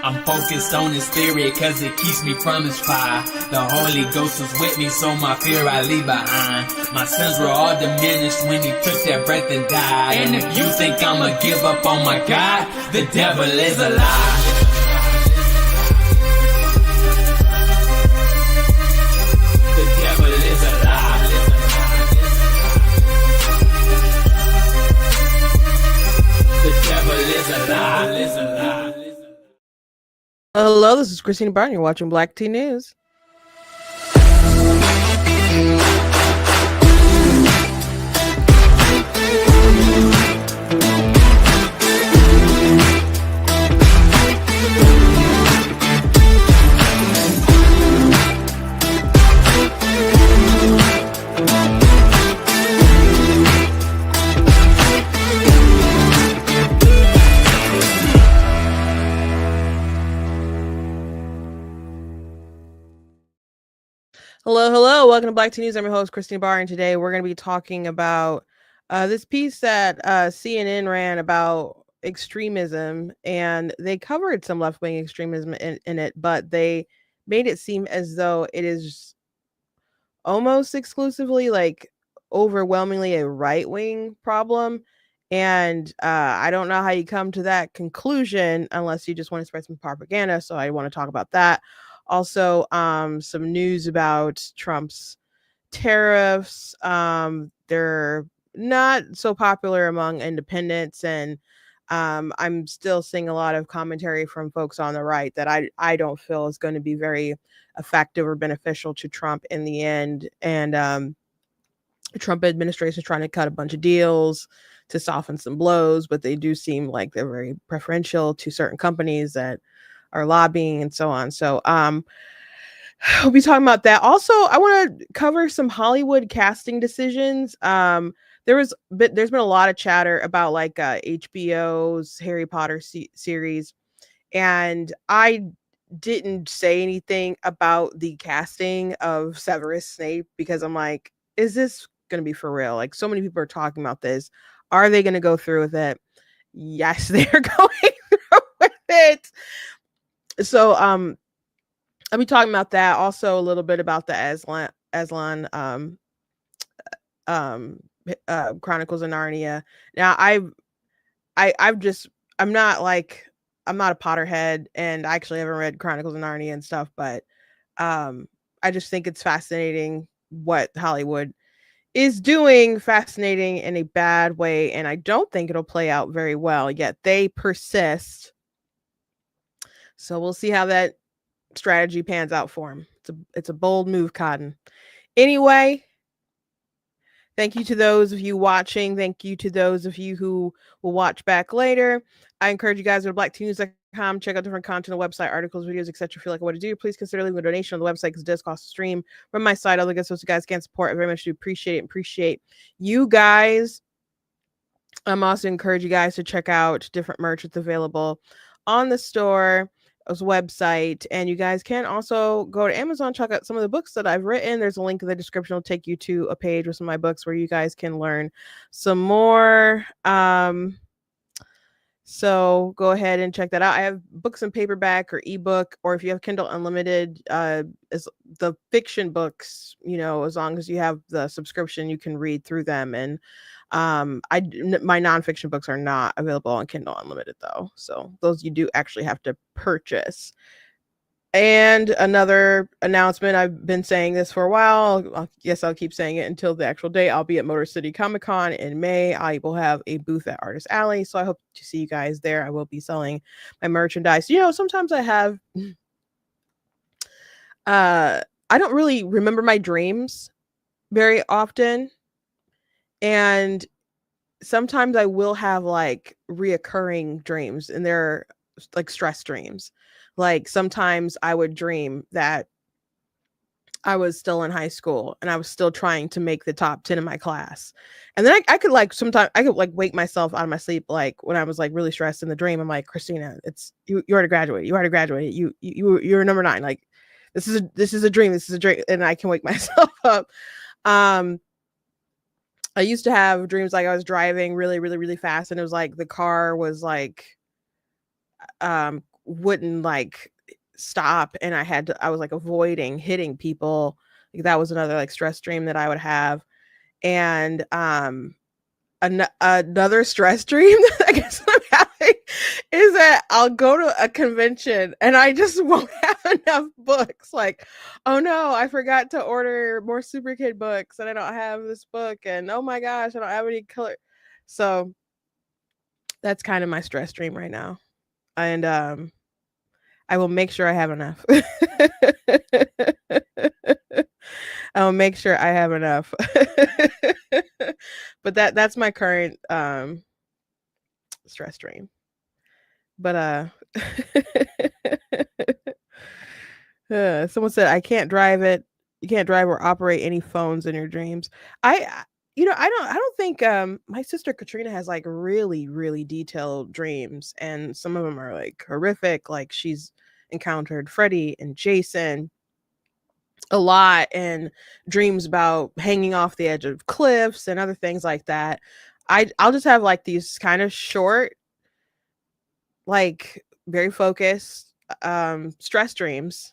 I'm focused on this theory cause it keeps me from his fire. The Holy Ghost was with me, so my fear I leave behind. My sins were all diminished when he took that breath and died. And if you think I'ma give up on my God, the devil is a lie. The devil is a lie. The devil is a lie. Hello, this is Christina Barton. You're watching Black Tea News. Hello. Welcome to Black Tea News. I'm your host, Christina Barr, and today we're going to be talking about this piece that CNN ran about extremism, and they covered some left-wing extremism in it, but they made it seem as though it is almost exclusively, like, overwhelmingly a right-wing problem. And I don't know how you come to that conclusion unless you just want to spread some propaganda. So I want to talk about that. Also, some news about Trump's tariffs. They're not so popular among independents, and I'm still seeing a lot of commentary from folks on the right that I don't feel is going to be very effective or beneficial to Trump in the end. And the Trump administration is trying to cut a bunch of deals to soften some blows, but they do seem like they're very preferential to certain companies that are lobbying and so on. So we'll be talking about that. Also, I want to cover some Hollywood casting decisions. There's been a lot of chatter about like HBO's Harry Potter series, and I didn't say anything about the casting of Severus Snape because I'm like, is this going to be for real? Like, so many people are talking about this. Are they going to go through with it? Yes, they're going through with it. So I'll be talking about that. Also a little bit about the Aslan Chronicles of Narnia. Now I'm not a Potterhead, and I actually haven't read Chronicles of Narnia and stuff, but I just think it's fascinating what Hollywood is doing, fascinating in a bad way, and I don't think it'll play out very well, yet they persist. So we'll see how that strategy pans out for him. It's a bold move, Cotton. Anyway, thank you to those of you watching. Thank you to those of you who will watch back later. I encourage you guys to go to blacktnews.com, check out different content on the website, articles, videos, etc. If you like what to do, please consider leaving a donation on the website because it does cost a stream. From my side, other guests, those you guys can support, I very much do appreciate it. Appreciate you guys. I'm also encourage you guys to check out different merch that's available on the store website, and you guys can also go to Amazon, check out some of the books that I've written. There's a link in the description. It'll take you to a page with some of my books where you guys can learn some more. So go ahead and check that out. I have books in paperback or ebook, or if you have Kindle Unlimited, is the fiction books, as long as you have the subscription, you can read through them. And my nonfiction books are not available on Kindle Unlimited though. So those you do actually have to purchase. And another announcement, I've been saying this for a while. I guess I'll keep saying it until the actual day. I'll be at Motor City Comic Con in May. I will have a booth at Artist Alley. So I hope to see you guys there. I will be selling my merchandise. Sometimes I have, I don't really remember my dreams very often. And sometimes I will have like reoccurring dreams, and they're like stress dreams. Like sometimes I would dream that I was still in high school and I was still trying to make the top 10 in my class. And then I could wake myself out of my sleep. Like when I was like really stressed in the dream, I'm like, Christina, it's you already graduated. You already graduated. You're number 9. Like this is a dream. This is a dream. And I can wake myself up. I used to have dreams like I was driving really, really, really fast, and it was like the car was like wouldn't like stop, and I was like avoiding hitting people. Like that was another like stress dream that I would have. And another stress dream that I guess I'm having is that I'll go to a convention and I just won't have enough books. Like, oh no, I forgot to order more Super Kid books and I don't have this book, and oh my gosh, I don't have any color. So that's kind of my stress dream right now. And I will make sure I have enough. I'll make sure I have enough. But that's my current stress dream. But someone said I can't drive it. You can't drive or operate any phones in your dreams. I don't think my sister Katrina has like really really detailed dreams, and some of them are like horrific. Like she's encountered Freddy and Jason a lot, and dreams about hanging off the edge of cliffs and other things like that. I'll just have like these kind of short, like very focused stress dreams,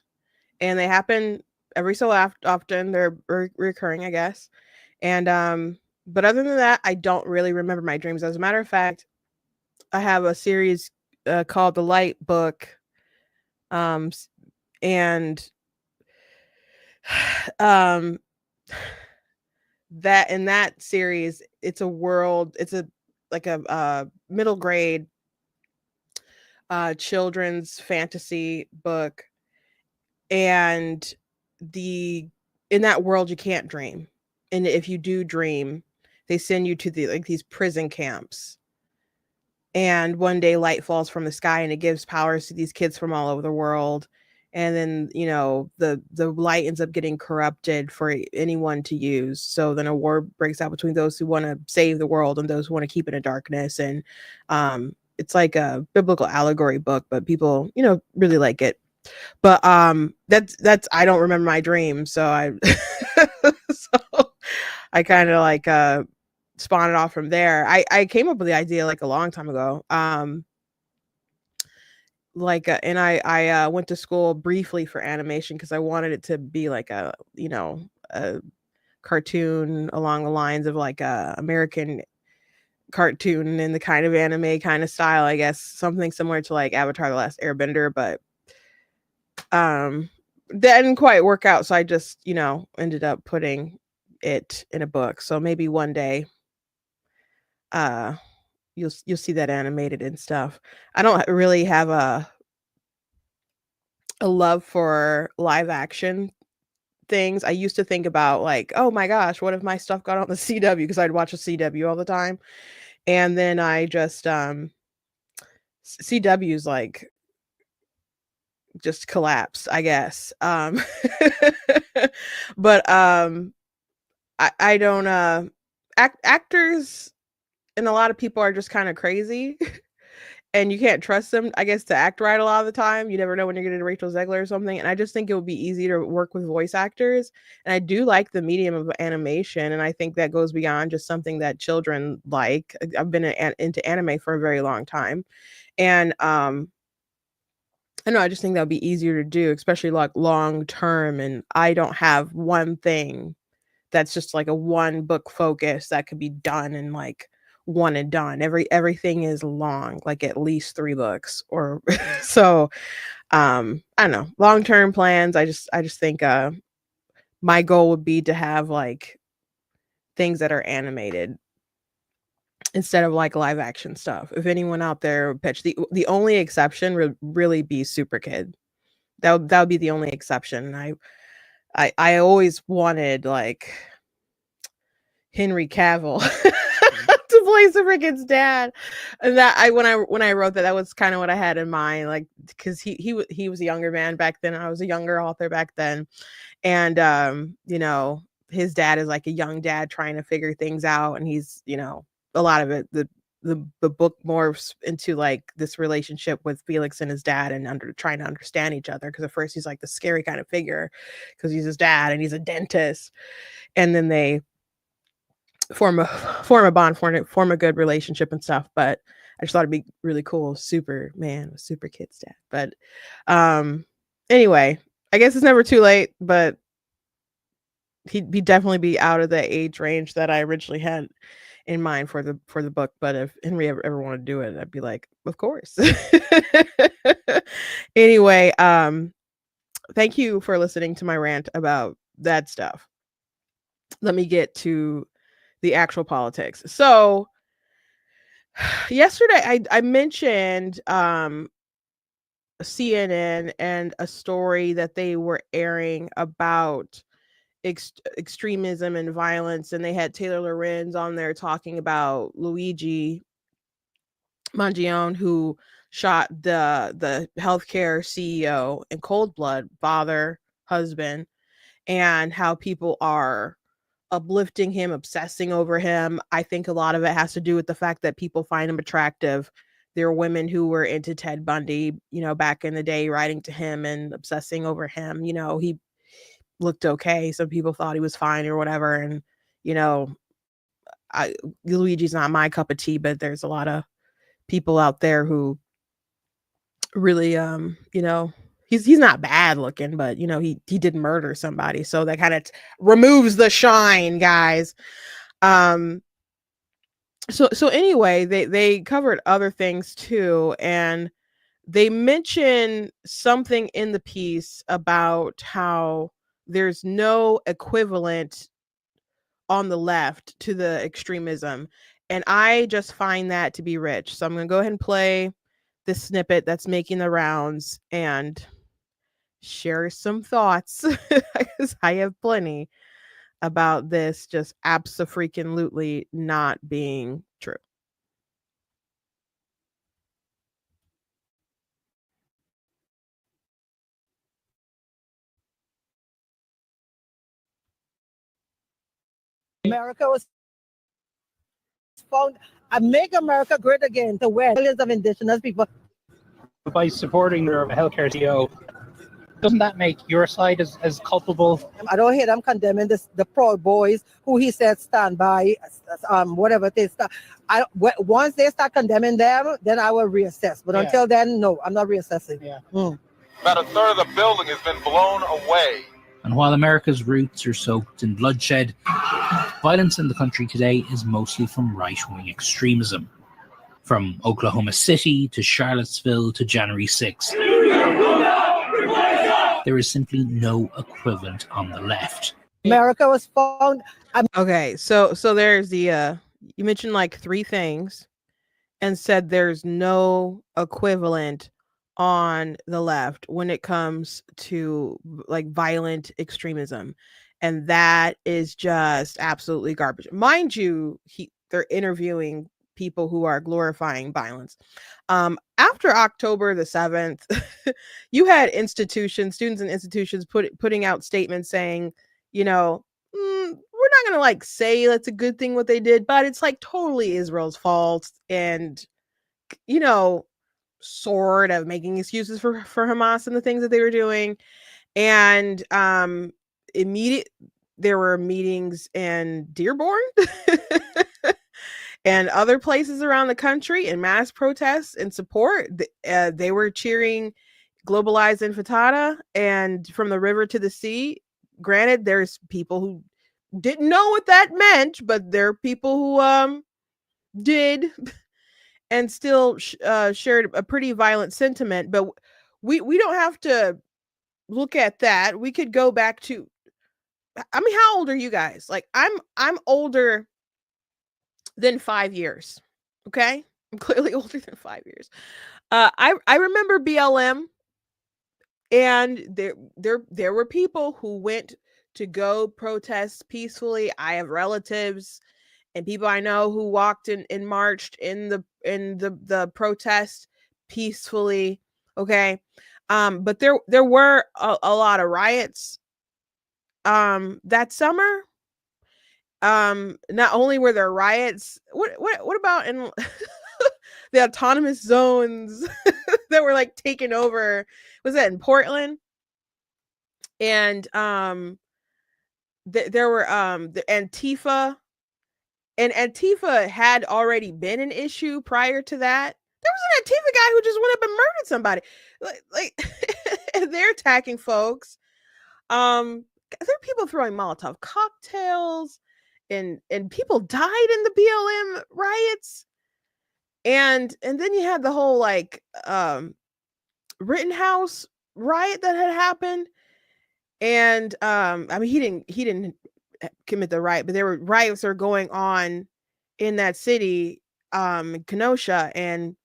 and they happen every so often. They're recurring, I guess. And but other than that, I don't really remember my dreams. As a matter of fact, I have a series called The Light Book, um and um that in that series, it's a world, it's a like a middle grade children's fantasy book, and the in that world you can't dream, and if you do dream, they send you to the like these prison camps, and one day light falls from the sky and it gives powers to these kids from all over the world, and then the light ends up getting corrupted for anyone to use, so then a war breaks out between those who want to save the world and those who want to keep it in darkness. And it's like a biblical allegory book, but people really like it. But that's I don't remember my dream, so I so I kind of like spawned it off from there. I came up with the idea like a long time ago. And I went to school briefly for animation because I wanted it to be like a cartoon along the lines of like a American cartoon in the kind of anime kind of style, I guess, something similar to like Avatar: The Last Airbender, but that didn't quite work out, so I just ended up putting it in a book. So maybe one day uh you'll see that animated and stuff. I don't really have a love for live action things. I used to think about like, oh my gosh, what if my stuff got on the CW, because I'd watch the CW all the time. And then I just CW's like just collapsed, I guess. But I don't actors and a lot of people are just kind of crazy. And you can't trust them, I guess, to act right a lot of the time. You never know when you're getting Rachel Zegler or something. And I just think it would be easy to work with voice actors. And I do like the medium of animation, and I think that goes beyond just something that children like. I've been into anime for a very long time, and I know, I just think that would be easier to do, especially like long term. And I don't have one thing that's just like a one book focus that could be done in like one and done. Everything is long, like at least 3 books or so. I don't know. Long-term plans, I just think my goal would be to have like things that are animated instead of like live action stuff. If anyone out there would pitch, the only exception would really be Super Kid. That would be the only exception. I always wanted like Henry Cavill to play Super Kid's dad, and that when I wrote that, that was kind of what I had in mind, like because he was a younger man back then. I was a younger author back then, and his dad is like a young dad trying to figure things out, and he's a lot of it the book morphs into like this relationship with Felix and his dad, and trying to understand each other, because at first he's like the scary kind of figure because he's his dad and he's a dentist, and then they form a bond, form a good relationship and stuff. But I just thought it'd be really cool. Superman with super kid stat. But anyway, I guess it's never too late, but he'd definitely be out of the age range that I originally had in mind for the book. But if Henry ever wanted to do it, I'd be like, of course. Anyway, thank you for listening to my rant about that stuff. Let me get to the actual politics. So yesterday I mentioned CNN and a story that they were airing about extremism and violence, and they had Taylor Lorenz on there talking about Luigi Mangione, who shot the healthcare CEO in cold blood, father, husband, and how people are uplifting him, obsessing over him. I think a lot of it has to do with the fact that people find him attractive. There are women who were into Ted Bundy, back in the day, writing to him and obsessing over him. He looked okay. Some people thought he was fine or whatever. And, you know, Luigi's not my cup of tea, but there's a lot of people out there who really, he's not bad looking, but he did murder somebody. So that kind of removes the shine, guys. So anyway, they covered other things too, and they mention something in the piece about how there's no equivalent on the left to the extremism, and I just find that to be rich. So I'm going to go ahead and play this snippet that's making the rounds and share some thoughts because I have plenty about this just abso-freaking-lutely not being true. America was found and make America great again to where millions of indigenous people. By supporting their healthcare CEO, doesn't that make your side as culpable? I don't hear them condemning the Proud Boys who he said stand by, whatever they start. Once they start condemning them, then I will reassess. But until then, no, I'm not reassessing. Yeah. About a third of the building has been blown away. And while America's roots are soaked in bloodshed, violence in the country today is mostly from right-wing extremism. From Oklahoma City to Charlottesville to January 6th. There is simply no equivalent on the left. America was found. Okay, so there's the you mentioned like three things and said there's no equivalent on the left when it comes to like violent extremism, and that is just absolutely garbage. Mind you, they're interviewing people who are glorifying violence. After October the 7th, you had students and institutions putting out statements saying, we're not gonna like say that's a good thing what they did, but it's like totally Israel's fault, and sort of making excuses for Hamas and the things that they were doing. And there were meetings in Dearborn and other places around the country and mass protests in support. They were cheering globalized intifada and from the river to the sea. Granted, there's people who didn't know what that meant, but there are people who did and still shared a pretty violent sentiment. But we don't have to look at that. We could go back to, I mean, how old are you guys? Like I'm older than 5 years. Okay, I'm clearly older than 5 years. I remember BLM, and there were people who went to go protest peacefully. I have relatives and people I know who walked and marched in the protest peacefully. Okay, but there were a lot of riots that summer. Not only were there riots, what about in the autonomous zones that were like taken over? Was that in Portland? And there were the Antifa and Antifa had already been an issue prior to that. There was an Antifa guy who just went up and murdered somebody. Like they're attacking folks. There are people throwing Molotov cocktails, and people died in the BLM riots. And then you had the whole like Rittenhouse riot that had happened. And I mean, he didn't commit the riot, but there were riots that were going on in that city, Kenosha, and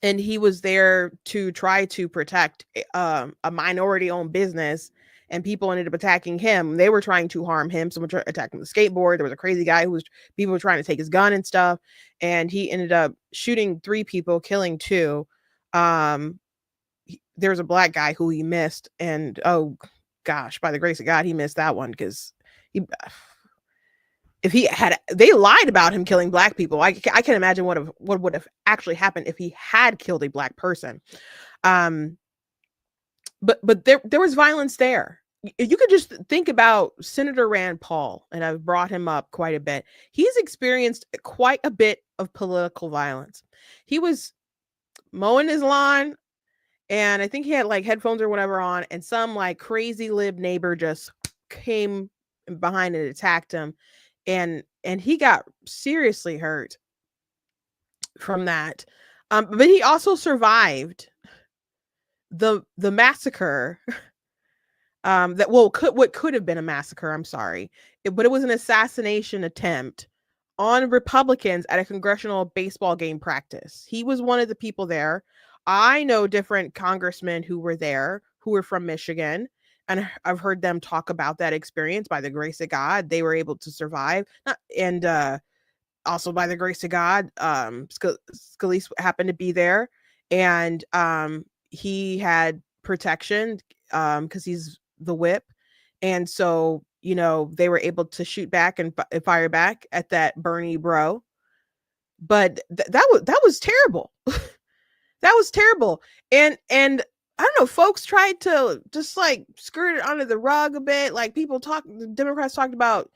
he was there to try to protect a minority-owned business, and people ended up attacking him. They were trying to harm him. Someone attacked him with a skateboard. There was a crazy guy people were trying to take his gun and stuff, and he ended up shooting 3 people, killing 2. There was a black guy who he missed, and oh gosh, by the grace of God, he missed that one, because they lied about him killing black people. I can imagine what would have actually happened if he had killed a black person. But there was violence there. You could just think about Senator Rand Paul, and I've brought him up quite a bit. He's experienced quite a bit of political violence. He was mowing his lawn, and I think he had like headphones or whatever on, and some like crazy lib neighbor just came behind and attacked him, and he got seriously hurt from that. But he also survived the massacre. What could have been a massacre, I'm sorry, but it was an assassination attempt on Republicans at a congressional baseball game practice. He was one of the people there. I know different congressmen who were there, who were from Michigan, and I've heard them talk about that experience. By the grace of God, they were able to survive. And also by the grace of God, Scalise happened to be there, and he had protection because he's the whip. And so, they were able to shoot back and fire back at that Bernie bro. But that was terrible. That was terrible. And I don't know, folks tried to just like skirt it under the rug a bit. Like the Democrats talked about,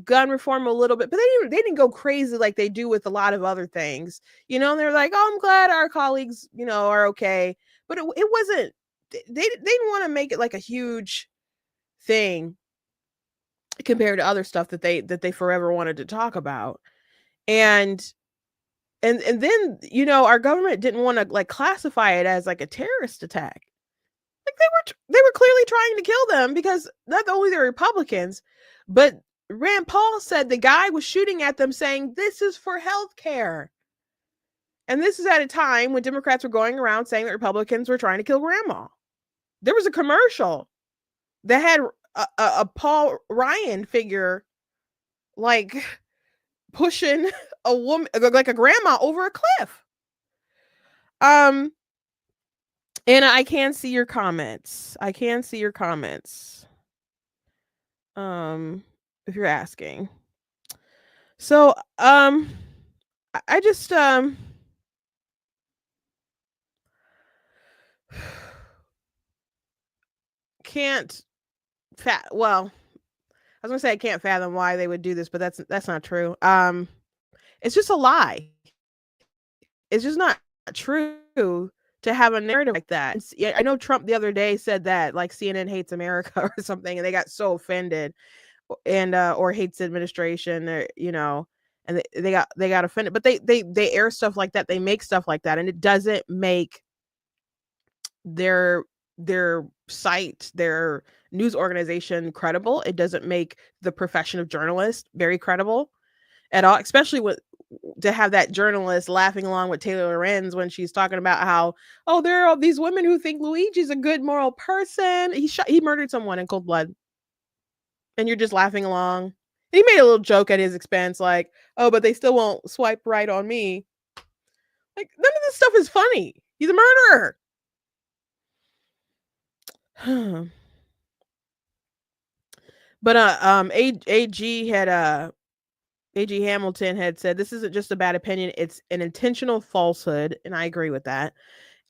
gun reform a little bit, but they didn't go crazy like they do with a lot of other things. They're like, oh, I'm glad our colleagues, are okay. But it wasn't, they didn't want to make it like a huge thing compared to other stuff that they forever wanted to talk about. And then, our government didn't want to like classify it as like a terrorist attack. Like they were clearly trying to kill them, because not only they're Republicans, but Rand Paul said the guy was shooting at them saying, this is for healthcare. And this is at a time when Democrats were going around saying that Republicans were trying to kill grandma. There was a commercial that had a Paul Ryan figure like pushing a woman, like a grandma, over a cliff. And I can see your comments. If you're asking. So, I just, can't well, I was gonna say I can't fathom why they would do this, but that's not true. It's just a lie. It's just not true to have a narrative like that. I know Trump the other day said that like CNN hates America or something, and they got so offended, and or hates the administration, or and they got offended. But they air stuff like that. They make stuff like that, and it doesn't make their site, their news organization credible. It doesn't make the profession of journalist very credible at all, especially to have that journalist laughing along with Taylor Lorenz when she's talking about how, oh, there are all these women who think Luigi's a good moral person. He murdered someone in cold blood, and you're just laughing along. And he made a little joke at his expense, like, oh, but they still won't swipe right on me. Like, none of this stuff is funny. He's a murderer. But AG Hamilton had said, this isn't just a bad opinion, it's an intentional falsehood, and I agree with that.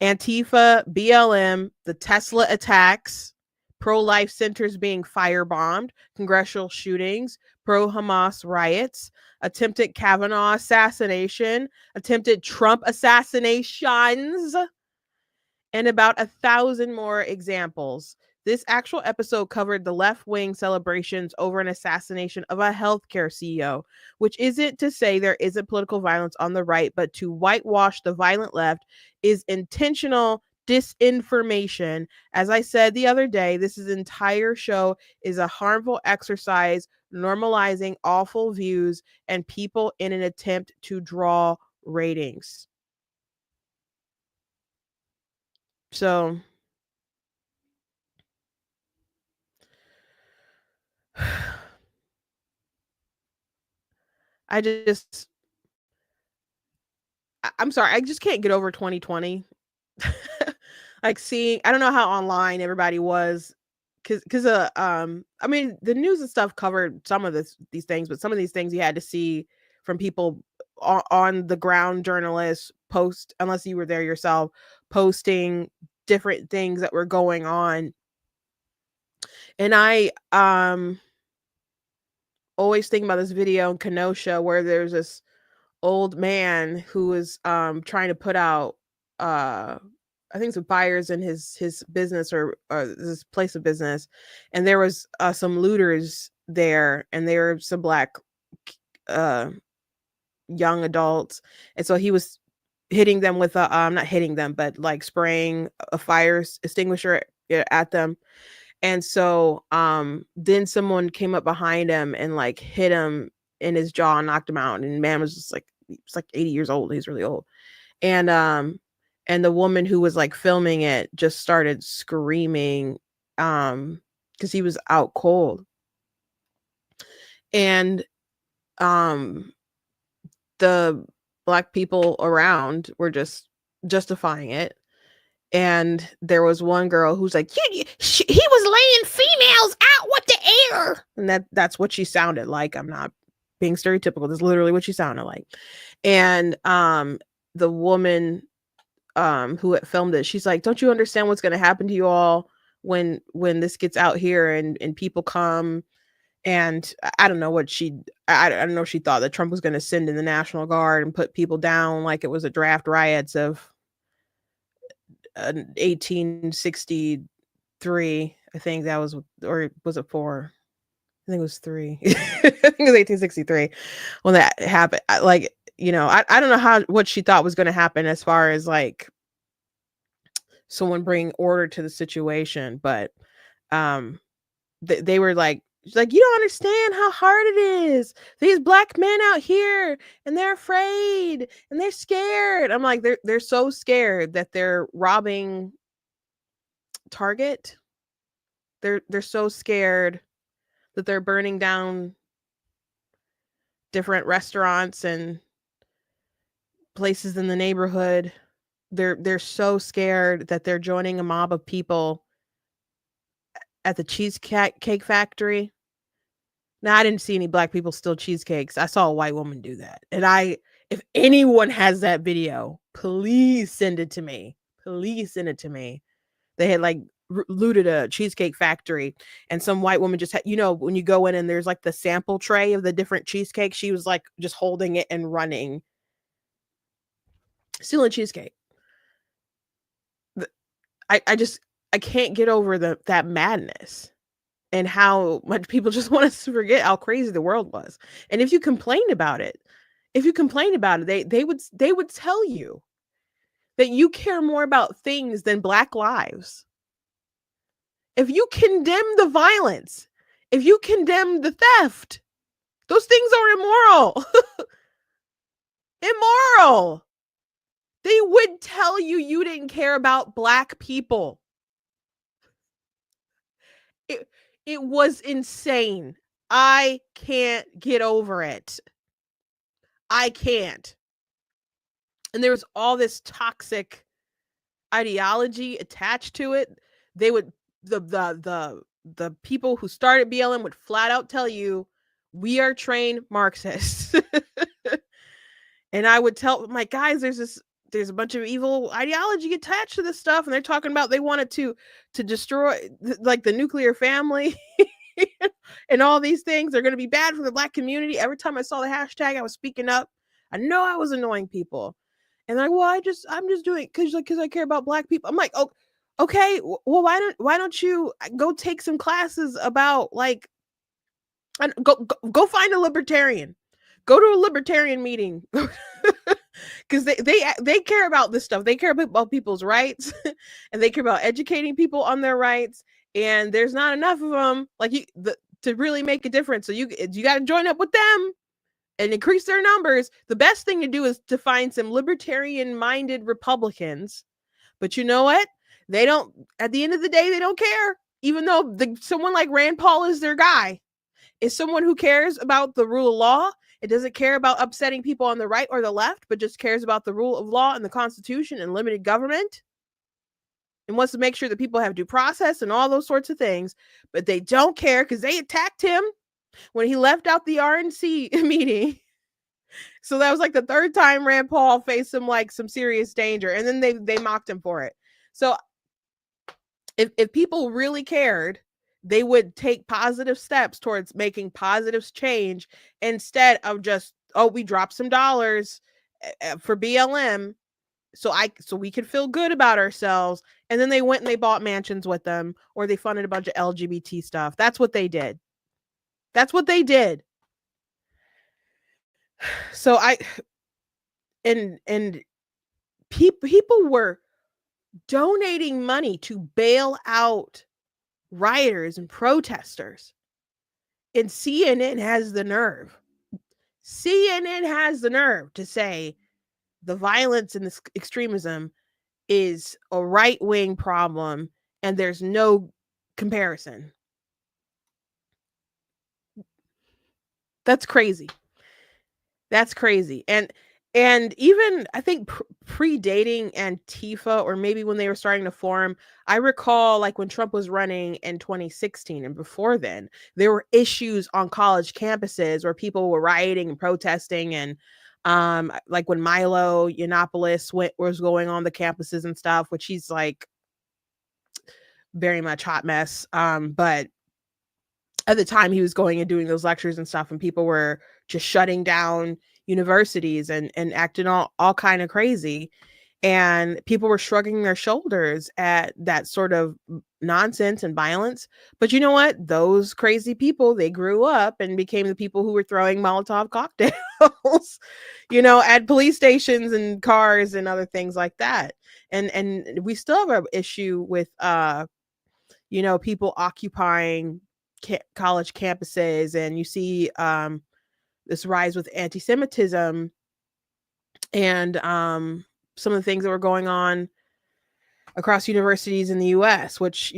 Antifa, BLM, the Tesla attacks, pro-life centers being firebombed, congressional shootings, pro-Hamas riots, attempted Kavanaugh assassination, attempted Trump assassinations, and about 1,000 more examples. This actual episode covered the left-wing celebrations over an assassination of a healthcare CEO, which isn't to say there isn't political violence on the right, but to whitewash the violent left is intentional disinformation. As I said the other day, this entire show is a harmful exercise normalizing awful views and people in an attempt to draw ratings. So I'm sorry, I just can't get over 2020. Like seeing, I don't know how online everybody was, because I mean, the news and stuff covered some of these things, but some of these things you had to see from people on the ground, journalists post, unless you were there yourself, posting different things that were going on. And I always think about this video in Kenosha where there's this old man who was trying to put out I think some fires in his business or this place of business, and there was some looters there, and there were some black young adults, and so he was hitting them with a not hitting them, but like spraying a fire extinguisher at them. And so then someone came up behind him and like hit him in his jaw and knocked him out. And man was just like, he's like 80 years old. He's really old. And the woman who was like filming it just started screaming because he was out cold. And the black people around were just justifying it. And there was one girl who's like, he was laying females out with the air. And that's what she sounded like. I'm not being stereotypical. That's literally what she sounded like. And the woman who had filmed it, she's like, don't you understand what's going to happen to you all when this gets out here and people come? And I don't know what I don't know if she thought that Trump was going to send in the National Guard and put people down like it was a draft riots of 1863. I think that was, or was it 4? I think it was 3. I think it was 1863 when that happened. Like, you know, I don't know what she thought was going to happen as far as like someone bring order to the situation, but they were like, she's like, you don't understand how hard it is. These black men out here, and they're afraid and they're scared. I'm like, they're so scared that they're robbing Target. They're so scared that they're burning down different restaurants and places in the neighborhood. They're so scared that they're joining a mob of people at the cheesecake factory. Now, I didn't see any black people steal cheesecakes. I saw a white woman do that. And if anyone has that video, please send it to me. Please send it to me. They had like looted a cheesecake factory, and some white woman just had, you know, when you go in and there's like the sample tray of the different cheesecakes, she was like just holding it and running, stealing cheesecake. I can't get over that madness and how much people just want us to forget how crazy the world was. And if you complained about it, they would tell you that you care more about things than Black lives. If you condemn the violence, if you condemn the theft, those things are immoral. Immoral. They would tell you didn't care about Black people. It was insane. I can't get over it. I can't. And there was all this toxic ideology attached to it. They would, the people who started BLM would flat out tell you, we are trained Marxists. And I would tell my guys, there's this there's a bunch of evil ideology attached to this stuff, and they're talking about they wanted to destroy like the nuclear family and all these things. They're going to be bad for the Black community. Every time I saw the hashtag, I was speaking up. I know I was annoying people, and they're like, well, I'm just doing it because I care about Black people. I'm like, oh, okay, well, why don't you go take some classes about like, and go find a libertarian, go to a libertarian meeting. Because they care about this stuff. They care about people's rights, and they care about educating people on their rights. And there's not enough of them to really make a difference. So you got to join up with them and increase their numbers. The best thing to do is to find some libertarian-minded Republicans. But you know what? They don't. At the end of the day, they don't care. Even though someone like Rand Paul is their guy, is someone who cares about the rule of law. It doesn't care about upsetting people on the right or the left, but just cares about the rule of law and the Constitution and limited government, and wants to make sure that people have due process and all those sorts of things. But they don't care because they attacked him when he left out the RNC meeting. So that was like the third time Rand Paul faced some serious danger, and then they mocked him for it. So if people really cared, they would take positive steps towards making positive change instead of just, oh, we dropped some dollars for BLM so we could feel good about ourselves. And then they went and they bought mansions with them, or they funded a bunch of LGBT stuff. That's what they did. So people were donating money to bail out rioters and protesters, and CNN has the nerve to say the violence and this extremism is a right-wing problem and there's no comparison. That's crazy. And even I think predating Antifa, or maybe when they were starting to form, I recall like when Trump was running in 2016 and before then, there were issues on college campuses where people were rioting and protesting. And like when Milo Yiannopoulos was going on the campuses and stuff, which he's like very much hot mess. But at the time he was going and doing those lectures and stuff, and people were just shutting down universities and acting all kind of crazy, and people were shrugging their shoulders at that sort of nonsense and violence. But you know what? Those crazy people, they grew up and became the people who were throwing Molotov cocktails, at police stations and cars and other things like that. And we still have an issue with, people occupying college campuses, and you see this rise with anti-Semitism and some of the things that were going on across universities in the US, which,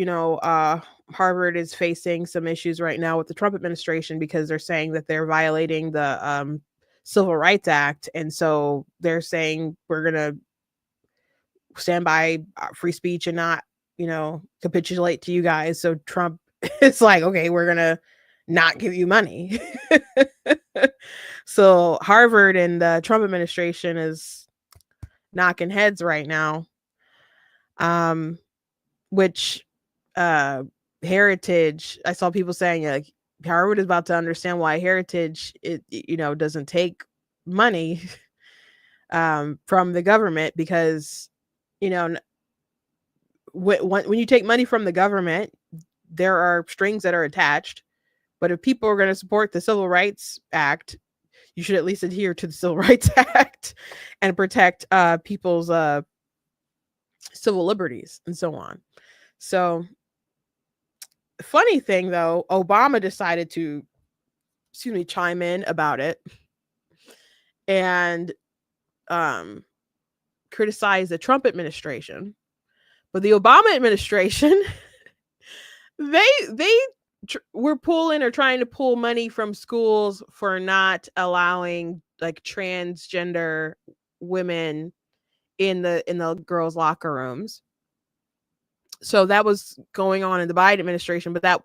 Harvard is facing some issues right now with the Trump administration because they're saying that they're violating the Civil Rights Act. And so they're saying we're going to stand by free speech and not, capitulate to you guys. So Trump is like, okay, we're going to not give you money. So Harvard and the Trump administration is knocking heads right now. Which Heritage, I saw people saying like Harvard is about to understand why Heritage doesn't take money from the government, because when you take money from the government, there are strings that are attached. But if people are going to support the Civil Rights Act, you should at least adhere to the Civil Rights Act and protect people's civil liberties and so on. So, funny thing though, Obama decided to, chime in about it and criticize the Trump administration. But the Obama administration, they were pulling or trying to pull money from schools for not allowing like transgender women in the girls' locker rooms. So that was going on in the Biden administration, but that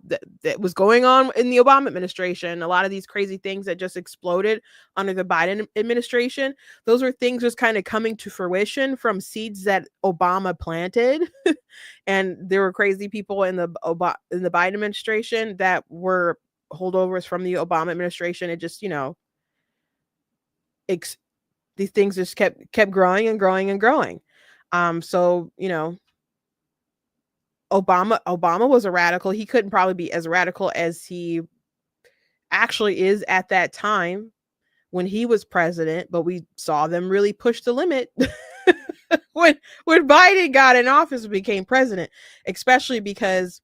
was going on in the Obama administration. A lot of these crazy things that just exploded under the Biden administration, those were things just kind of coming to fruition from seeds that Obama planted. And there were crazy people in the Biden administration that were holdovers from the Obama administration. It just, these things just kept growing and growing and growing. So, Obama was a radical. He couldn't probably be as radical as he actually is at that time when he was president, but we saw them really push the limit when Biden got in office and became president, especially because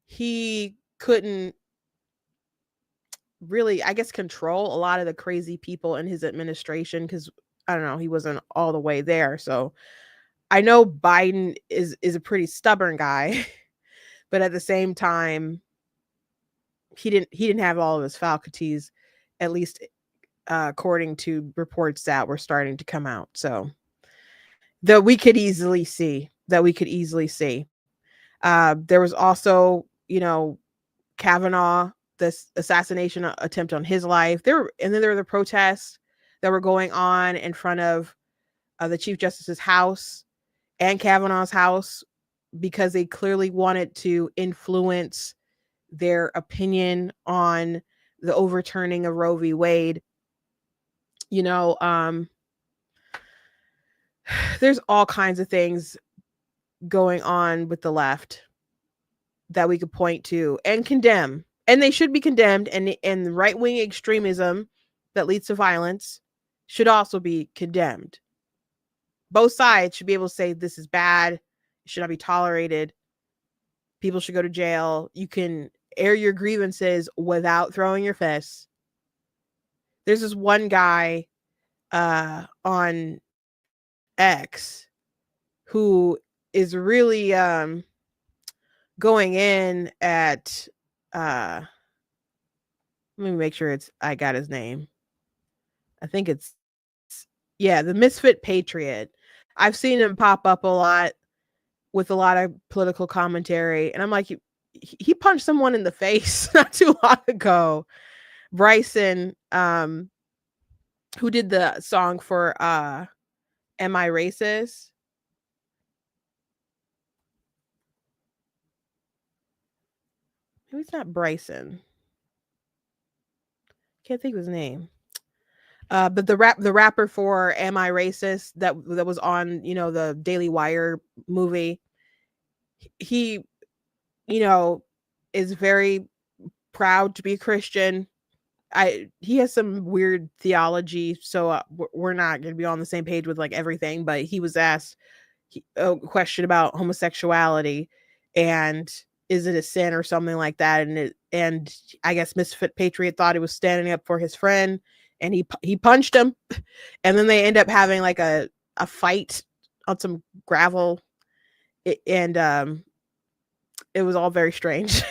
he couldn't really, I guess, control a lot of the crazy people in his administration, because I don't know, he wasn't all the way there. So I know Biden is a pretty stubborn guy, but at the same time, he didn't have all of his faculties, at least according to reports that were starting to come out. So that we could easily see. There was also, Kavanaugh, this assassination attempt on his life. And then there were the protests that were going on in front of the Chief Justice's house and Kavanaugh's house, because they clearly wanted to influence their opinion on the overturning of Roe v. Wade. There's all kinds of things going on with the left that we could point to and condemn, and they should be condemned. And right-wing extremism that leads to violence should also be condemned. Both sides should be able to say this is bad, it should not be tolerated, people should go to jail. You can air your grievances without throwing your fists. There's this one guy on X who is really going in at let me make sure I got his name. I think it's the Misfit Patriot. I've seen him pop up a lot with a lot of political commentary, and I'm like, he punched someone in the face not too long ago. Bryson, who did the song for Am I Racist? Maybe it's not Bryson. Can't think of his name. But the rapper for Am I Racist that was on, the Daily Wire movie, he, is very proud to be a Christian. He has some weird theology, so we're not going to be on the same page with like everything, but he was asked a question about homosexuality and is it a sin or something like that, and I guess Misfit Patriot thought he was standing up for his friend, and he punched him, and then they end up having like a fight on some gravel, and it was all very strange.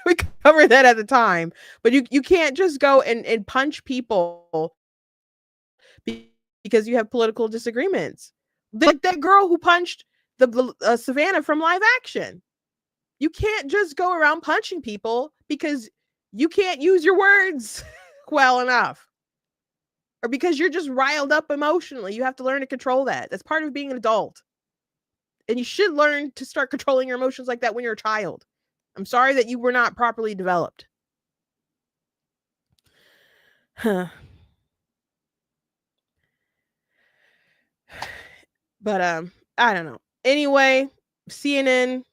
We covered that at the time, but you can't just go and punch people because you have political disagreements. Like that girl who punched the Savannah from Live Action. You can't just go around punching people because you can't use your words well enough, or because you're just riled up emotionally. You have to learn to control that. That's part of being an adult. And you should learn to start controlling your emotions like that when you're a child. I'm sorry that you were not properly developed. But I don't know. Anyway, CNN,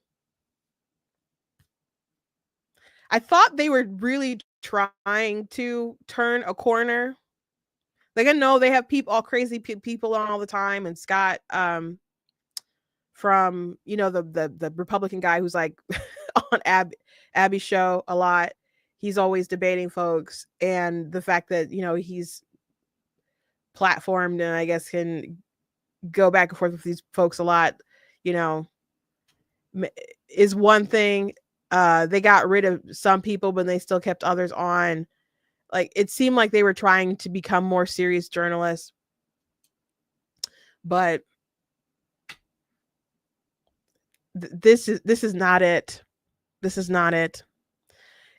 I thought they were really trying to turn a corner. Like, I know they have all crazy people on all the time, and Scott from the Republican guy who's like on Abby's show a lot. He's always debating folks, and the fact that he's platformed and I guess can go back and forth with these folks a lot, is one thing. They got rid of some people, but they still kept others on. Like, it seemed like they were trying to become more serious journalists, but this is not it. This is not it.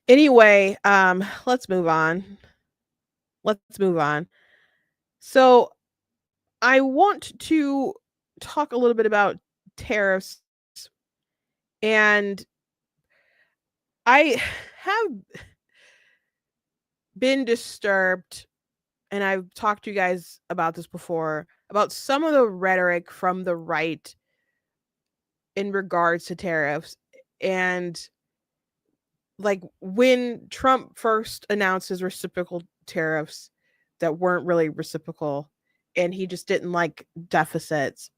Anyway, let's move on. So I want to talk a little bit about tariffs, and I have been disturbed, and I've talked to you guys about this before, about some of the rhetoric from the right in regards to tariffs. And like when Trump first announced his reciprocal tariffs that weren't really reciprocal, and he just didn't like deficits,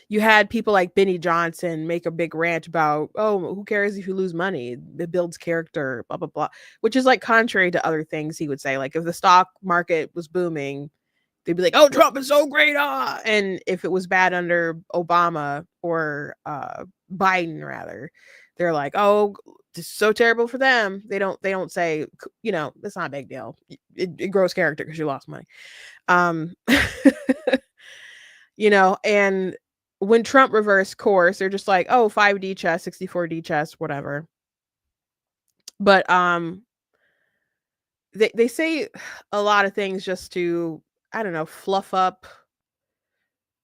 you had people like Benny Johnson make a big rant about, oh, who cares if you lose money? It builds character, blah, blah, blah, which is like contrary to other things he would say. Like if the stock market was booming, they'd be like, oh, Trump is so great. Ah. And if it was bad under Obama or Biden, rather, they're like, oh, this is so terrible for them. They don't say, that's not a big deal. It grows character because you lost money. And when Trump reversed course, they're just like, oh, 5D chess, 64D chess, whatever. But they say a lot of things just to, I don't know, fluff up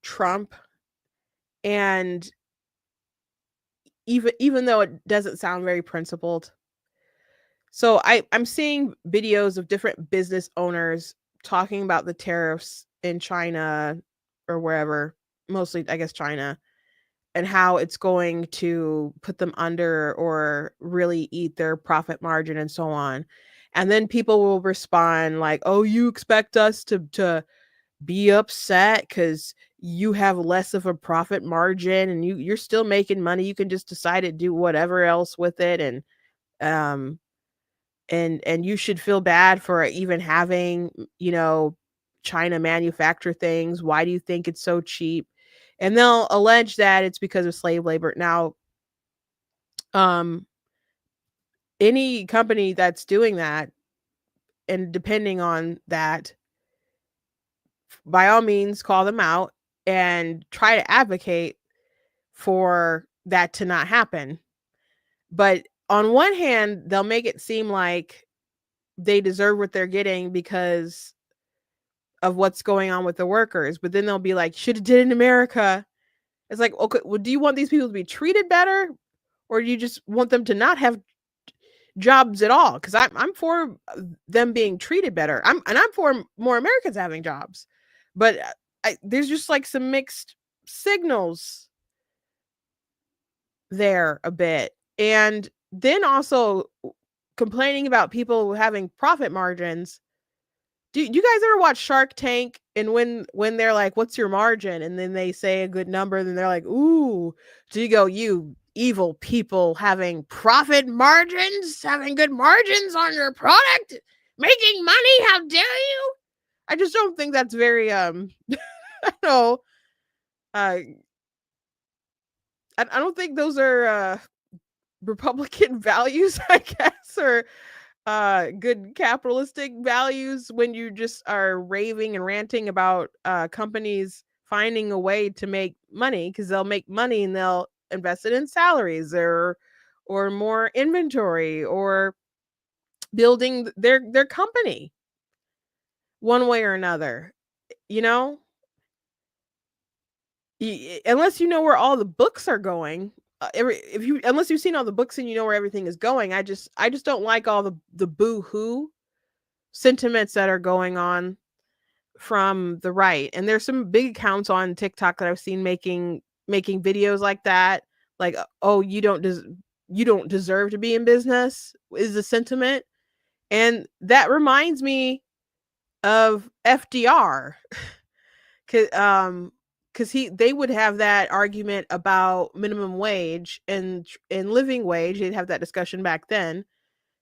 Trump. And even though it doesn't sound very principled. So I'm seeing videos of different business owners talking about the tariffs in China or wherever, mostly, I guess, China, and how it's going to put them under or really eat their profit margin and so on. And then people will respond like, oh, you expect us to be upset because you have less of a profit margin and you're still making money. You can just decide to do whatever else with it. And you should feel bad for even having, China manufacture things. Why do you think it's so cheap? And they'll allege that it's because of slave labor. Now, any company that's doing that, and depending on that, by all means, call them out and try to advocate for that to not happen. But on one hand, they'll make it seem like they deserve what they're getting because of what's going on with the workers. But then they'll be like, should have did it in America. It's like, okay, well, do you want these people to be treated better? Or do you just want them to not have jobs at all? Because I'm for them being treated better. I'm for more Americans having jobs. But there's just like some mixed signals there a bit. And then also complaining about people having profit margins. Do you guys ever watch Shark Tank? And when they're like, what's your margin? And then they say a good number, and then they're like, ooh, do you go, you evil people having profit margins, having good margins on your product, making money, how dare you? I just don't think that's very I don't know. I don't think those are Republican values, I guess, or good capitalistic values when you just are raving and ranting about companies finding a way to make money, because they'll make money and they'll invest it in salaries or more inventory or building their company one way or another, unless you know where all the books are going. Unless you've seen all the books and you know where everything is going, I just don't like all the boo-hoo sentiments that are going on from the right. And there's some big accounts on TikTok that I've seen making videos like that, like, oh, you don't deserve to be in business is the sentiment. And that reminds me of FDR. Because they would have that argument about minimum wage and living wage. They'd have that discussion back then,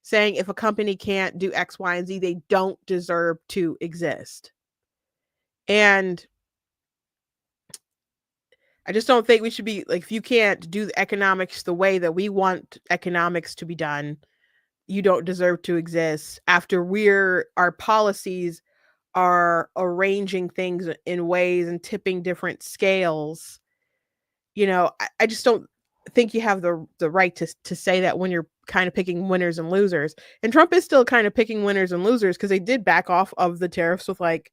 saying if a company can't do X, Y, and Z, they don't deserve to exist. And I just don't think we should be like, if you can't do the economics the way that we want economics to be done, you don't deserve to exist. After our policies are arranging things in ways and tipping different scales, I just don't think you have the right to say that when you're kind of picking winners and losers. And Trump is still kind of picking winners and losers because they did back off of the tariffs with like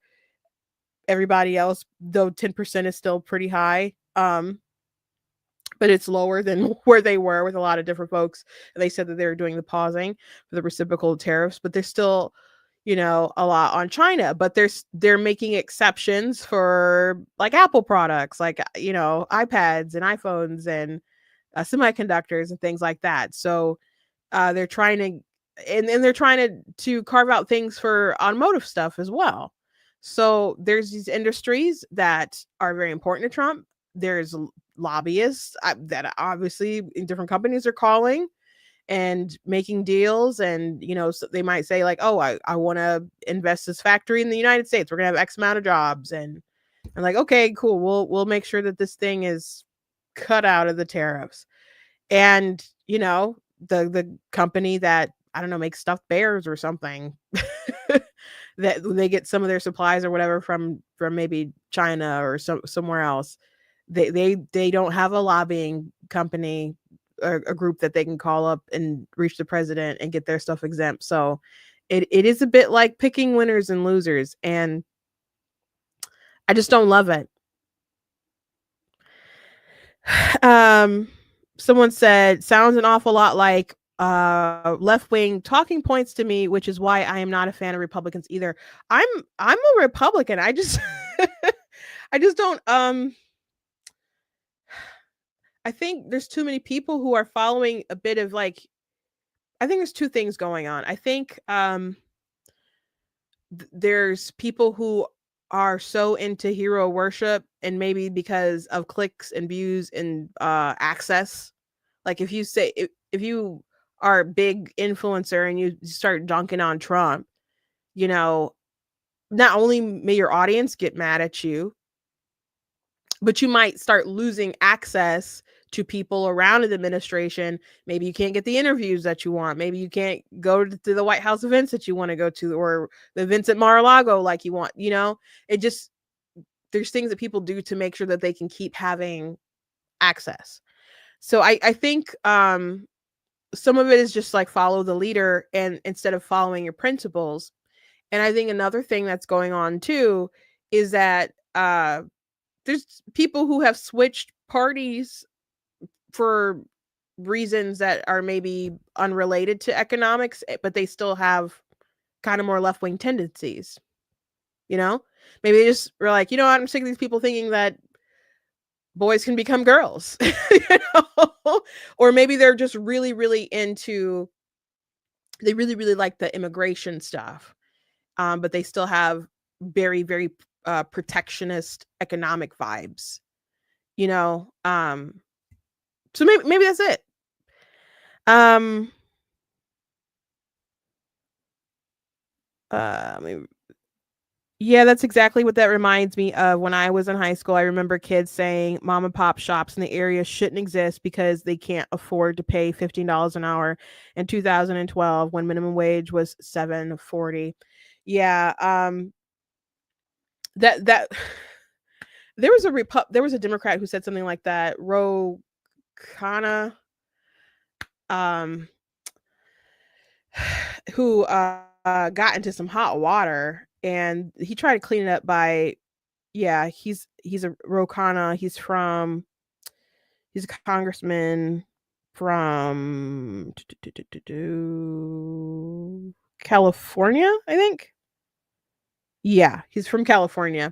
everybody else, though 10% is still pretty high. But it's lower than where they were with a lot of different folks. And they said that they were doing the pausing for the reciprocal tariffs, but there's still, a lot on China. But they're making exceptions for like Apple products, like iPads and iPhones and semiconductors and things like that. So they're trying to, and they're trying to carve out things for automotive stuff as well. So there's these industries that are very important to Trump. There's lobbyists that obviously in different companies are calling and making deals. And, so they might say like, oh, I want to invest this factory in the United States. We're going to have X amount of jobs. And like, okay, cool. We'll make sure that this thing is cut out of the tariffs. And, the company that, I don't know, makes stuffed bears or something that they get some of their supplies or whatever from maybe China or somewhere else. They don't have a lobbying company or a group that they can call up and reach the president and get their stuff exempt. So it is a bit like picking winners and losers. And I just don't love it. Someone said, sounds an awful lot like left-wing talking points to me, which is why I am not a fan of Republicans either. I'm a Republican. I just I just don't I think there's too many people who are following a bit of like, I think there's two things going on. I think there's people who are so into hero worship, and maybe because of clicks and views and access. Like if you are a big influencer and you start dunking on Trump, not only may your audience get mad at you, but you might start losing access to people around the administration. Maybe you can't get the interviews that you want. Maybe you can't go to the White House events that you want to go to, or the events at Mar-a-Lago like you want. It just, there's things that people do to make sure that they can keep having access. So I think some of it is just like follow the leader, and instead of following your principles. And I think another thing that's going on too is that there's people who have switched parties for reasons that are maybe unrelated to economics, but they still have kind of more left-wing tendencies. Maybe they just were like, I'm sick of these people thinking that boys can become girls, or maybe they're just really, really into, they really, really like the immigration stuff. But they still have very, very protectionist economic vibes, so maybe that's it. Yeah, that's exactly what that reminds me of. When I was in high school, I remember kids saying mom and pop shops in the area shouldn't exist because they can't afford to pay $15 an hour in 2012 when minimum wage was $7.40. Yeah, that there was a Democrat who said something like that. Ro Khanna, who got into some hot water, and he tried to clean it up by, he's a Ro Khanna. He's a congressman from California, I think. Yeah, he's from California.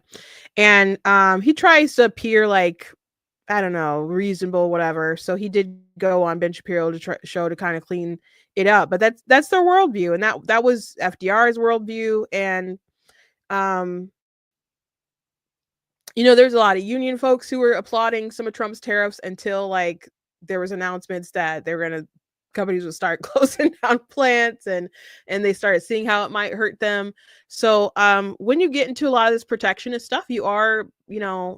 And he tries to appear like, I don't know, reasonable, whatever. So he did go on Ben Shapiro to show to kind of clean it up. But that's their worldview. And that was FDR's worldview. And there's a lot of union folks who were applauding some of Trump's tariffs until like there was announcements that companies would start closing down plants, and they started seeing how it might hurt them. So when you get into a lot of this protectionist stuff, you are,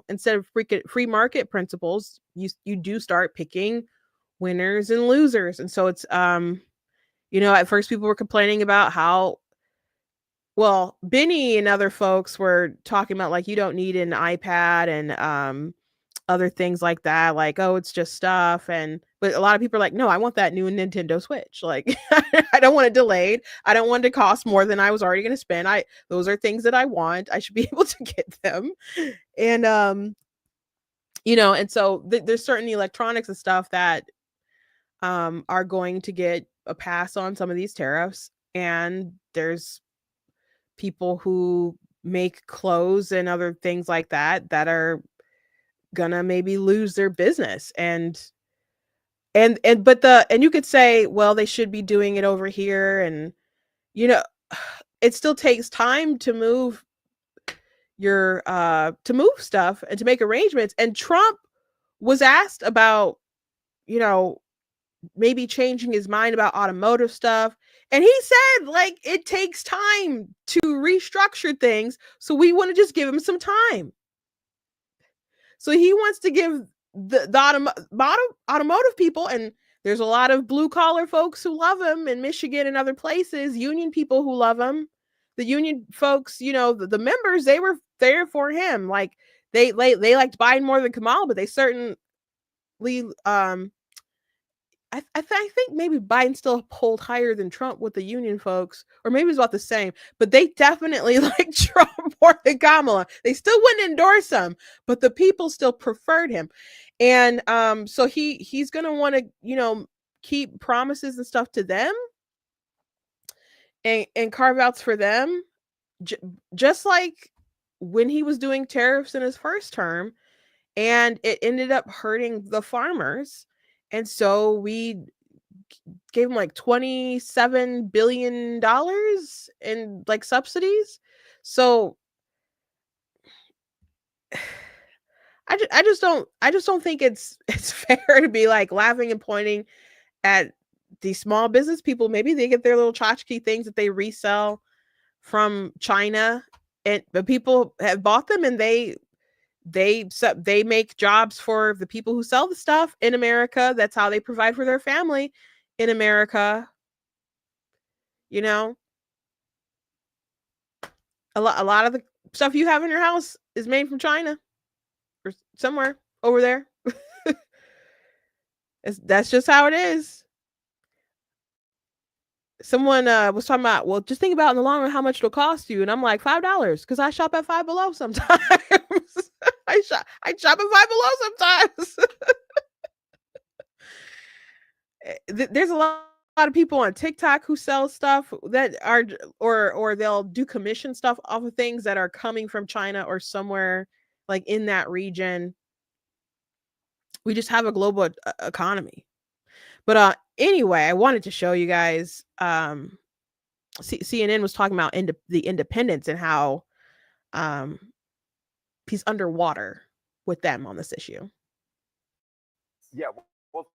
instead of free market principles, you do start picking winners and losers. And so it's at first people were complaining about how, well, Benny and other folks were talking about like, you don't need an iPad and other things like that, like, oh, it's just stuff. But a lot of people are like, no, I want that new Nintendo Switch. Like, I don't want it delayed. I don't want it to cost more than I was already going to spend. Those are things that I want. I should be able to get them. And and so there's certain electronics and stuff that are going to get a pass on some of these tariffs. And there's people who make clothes and other things like that are gonna maybe lose their business. And you could say, well, they should be doing it over here. And it still takes time to move stuff and to make arrangements. And Trump was asked about, maybe changing his mind about automotive stuff. And he said, like, it takes time to restructure things. So we want to just give him some time. So he wants to give the automotive people, and there's a lot of blue collar folks who love him in Michigan and other places, union people who love him. The union folks, the members, they were there for him. Like they liked Biden more than Kamala, but they certainly I think maybe Biden still pulled higher than Trump with the union folks, or maybe it's about the same, but they definitely like Trump more than Kamala. They still wouldn't endorse him, but the people still preferred him. And so he's going to want to, keep promises and stuff to them and carve outs for them, just like when he was doing tariffs in his first term, and it ended up hurting the farmers. And so we gave him like $27 billion in like subsidies. So I just don't think it's fair to be like laughing and pointing at these small business people. Maybe they get their little tchotchke things that they resell from China, but people have bought them, and they make jobs for the people who sell the stuff in America. That's how they provide for their family in America. A lot of the stuff you have in your house is made from China or somewhere over there. That's just how it is. Someone was talking about, well, just think about in the long run how much it'll cost you. And I'm like, $5, because I shop at Five Below sometimes. I shop at Five Below sometimes. There's a lot of people on TikTok who sell stuff that are, or they'll do commission stuff off of things that are coming from China or somewhere like in that region. We just have a global economy. But anyway, I wanted to show you guys, CNN was talking about the independents and how he's underwater with them on this issue. Yeah, well,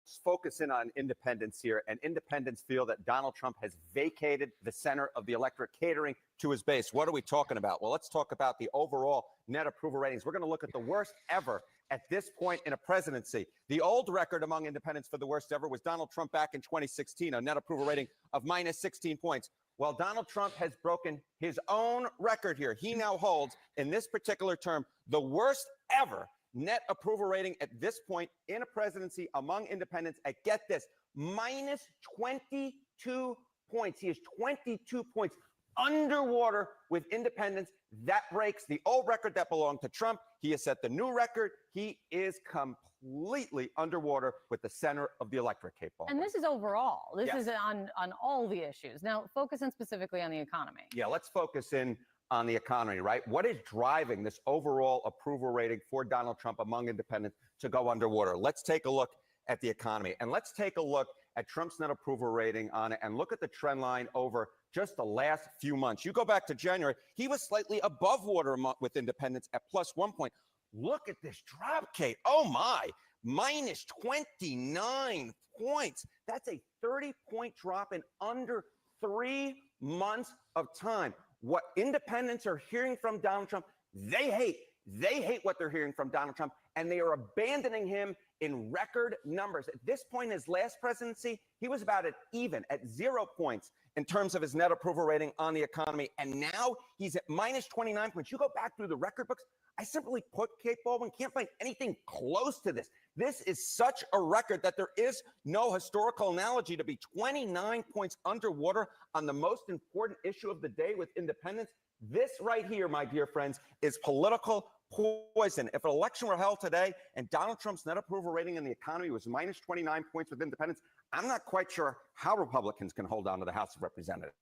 let's focus in on independents here. And independents feel that Donald Trump has vacated the center of the electorate, catering to his base. What are we talking about? Well, let's talk about the overall net approval ratings. We're going to look at the worst ever at this point in a presidency. The old record among independents for the worst ever was Donald Trump back in 2016, a net approval rating of minus 16 points. Well, Donald Trump has broken his own record here. He now holds, in this particular term, the worst ever net approval rating at this point in a presidency among independents at, get this, minus 22 points. He is 22 points underwater with independents. That breaks the old record that belonged to Trump. He has set the new record. He is completely underwater with the center of the electorate, Kate Baldwin. And this is overall. This is on all the issues. Now, focus in specifically on the economy. Yeah, let's focus in on the economy, right? What is driving this overall approval rating for Donald Trump among independents to go underwater? Let's take a look at the economy, and let's take a look at Trump's net approval rating on it and look at the trend line over just the last few months. You go back to January, he was slightly above water with independents at plus 1 point. Look at this drop, Kate. Oh my, minus 29 points. That's a 30-point drop in under 3 months of time. What independents are hearing from Donald Trump, they hate. They hate what they're hearing from Donald Trump, and they are abandoning him in record numbers. At this point in his last presidency, he was about at even, at 0 points in terms of his net approval rating on the economy. And now he's at minus 29 points. You go back through the record books, I simply put, Kate Baldwin, can't find anything close to this. This is such a record that there is no historical analogy to be 29 points underwater on the most important issue of the day with independence. This right here, my dear friends, is political poison. If an election were held today and Donald Trump's net approval rating in the economy was minus 29 points with independents, I'm not quite sure how Republicans can hold on to the House of Representatives.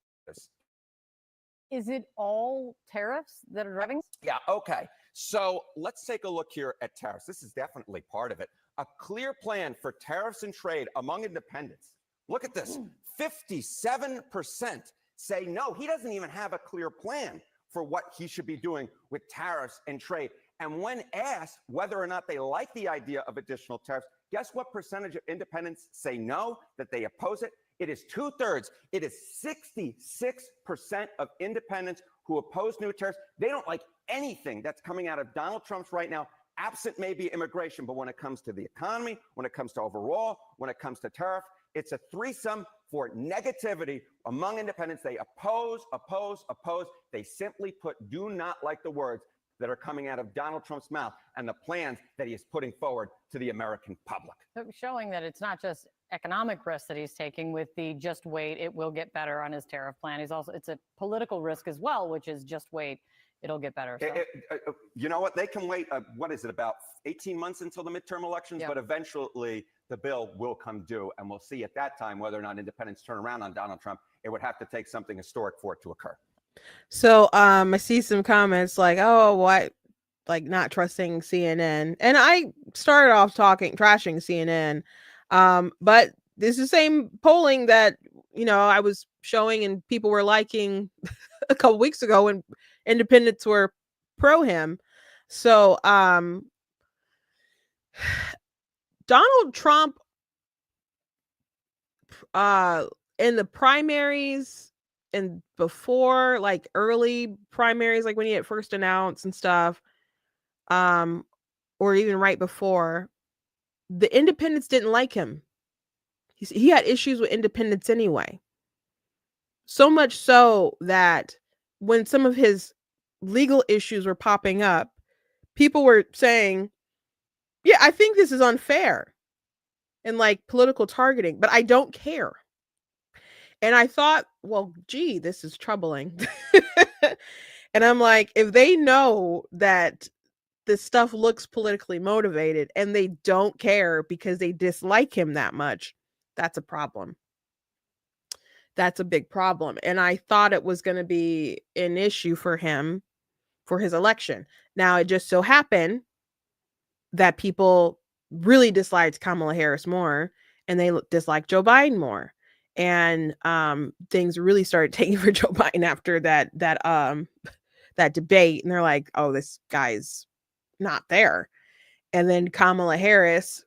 Is it all tariffs that are driving? Yeah, okay. So let's take a look here at tariffs. This is definitely part of it. A clear plan for tariffs and trade among independents. Look at this. 57% say no. He doesn't even have a clear plan for what he should be doing with tariffs and trade. And when asked whether or not they like the idea of additional tariffs, guess what percentage of independents say no, that they oppose it? It is 2/3. It is 66% of independents who oppose new tariffs. They don't like anything that's coming out of Donald Trump's right now, absent maybe immigration. But when it comes to the economy, when it comes to overall, when it comes to tariff, it's a threesome for negativity among independents. They oppose, oppose, oppose. They simply do not like the words that are coming out of Donald Trump's mouth and the plans that he is putting forward to the American public. So showing that it's not just economic risk that he's taking with the just wait, it will get better on his tariff plan. It's a political risk as well, which is just wait, it'll get better. So. You know what? They can wait, what is it, about 18 months until the midterm elections? Yeah. But eventually the bill will come due. And we'll see at that time whether or not independents turn around on Donald Trump. It would have to take something historic for it to occur. So I see some comments like, oh, what, like not trusting CNN. And I started off trashing CNN. But this is the same polling that, I was showing and people were liking a couple weeks ago when independents were pro him. So Donald Trump in the primaries and before, like early primaries, like when he had first announced and stuff, or even right before, the independents didn't like him. He had issues with independents anyway. So much so that when some of his legal issues were popping up, people were saying, yeah, I think this is unfair and like political targeting, but I don't care. And I thought, well, gee, this is troubling. And I'm like, if they know that this stuff looks politically motivated and they don't care because they dislike him that much, that's a problem. That's a big problem. And I thought it was going to be an issue for him for his election. Now, it just so happened that people really disliked Kamala Harris more and they disliked Joe Biden more. And things really started taking for Joe Biden after that debate. And they're like, oh, this guy's not there. And then Kamala Harris,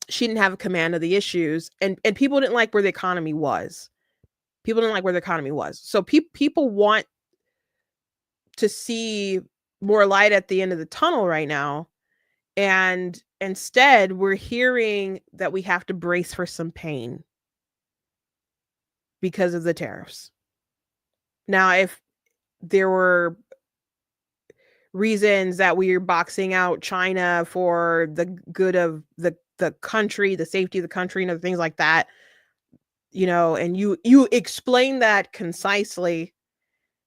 she didn't have a command of the issues, and people didn't like where the economy was. So people want to see more light at the end of the tunnel right now. And instead, we're hearing that we have to brace for some pain because of the tariffs. Now, if there were reasons that we're boxing out China for the good of the country, the safety of the country, and other things like that, and you explain that concisely,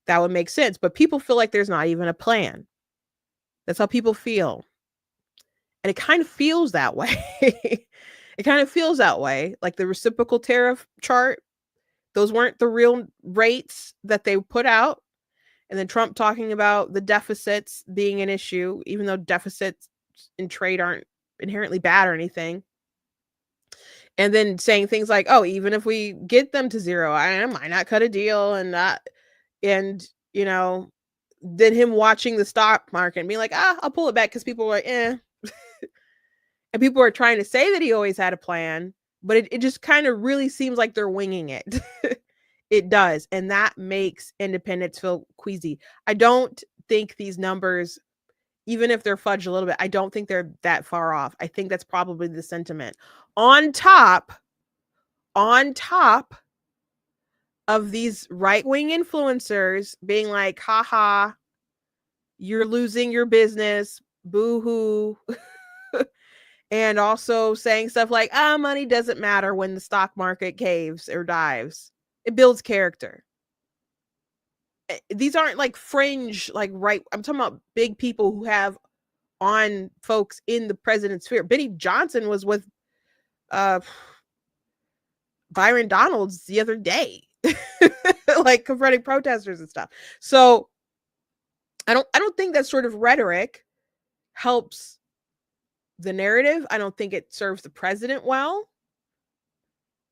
that would make sense. But people feel like there's not even a plan. That's how people feel. And it kind of feels that way. Like the reciprocal tariff chart, those weren't the real rates that they put out. And then Trump talking about the deficits being an issue, even though deficits in trade aren't inherently bad or anything. And then saying things like, oh, even if we get them to zero, I might not cut a deal and that. And, then him watching the stock market and being like, I'll pull it back because people were like, eh. And people are trying to say that he always had a plan, but it just kind of really seems like they're winging it. It does. And that makes independents feel queasy. I don't think these numbers, even if they're fudged a little bit, I don't think they're that far off. I think that's probably the sentiment. On top of these right-wing influencers being like, haha, you're losing your business, boo-hoo. And also saying stuff like, money doesn't matter when the stock market caves or dives. It builds character. These aren't like fringe, like right. I'm talking about big people who have on folks in the president's sphere. Benny Johnson was with Byron Donalds the other day, like confronting protesters and stuff. So I don't think that sort of rhetoric helps the narrative. I don't think it serves the president well.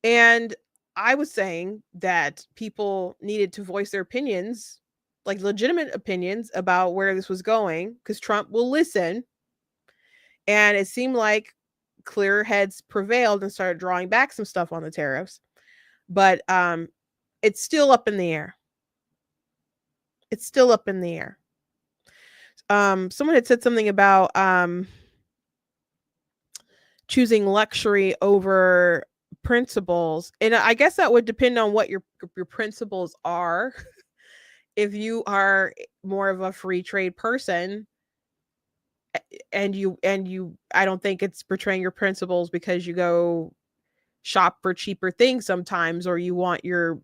And I was saying that people needed to voice their opinions, like legitimate opinions about where this was going, because Trump will listen. And it seemed like clearer heads prevailed and started drawing back some stuff on the tariffs. But it's still up in the air. It's still up in the air. Someone had said something about choosing luxury over principles, and I guess that would depend on what your principles are. If you are more of a free trade person, and you I don't think it's betraying your principles because you go shop for cheaper things sometimes, or you want your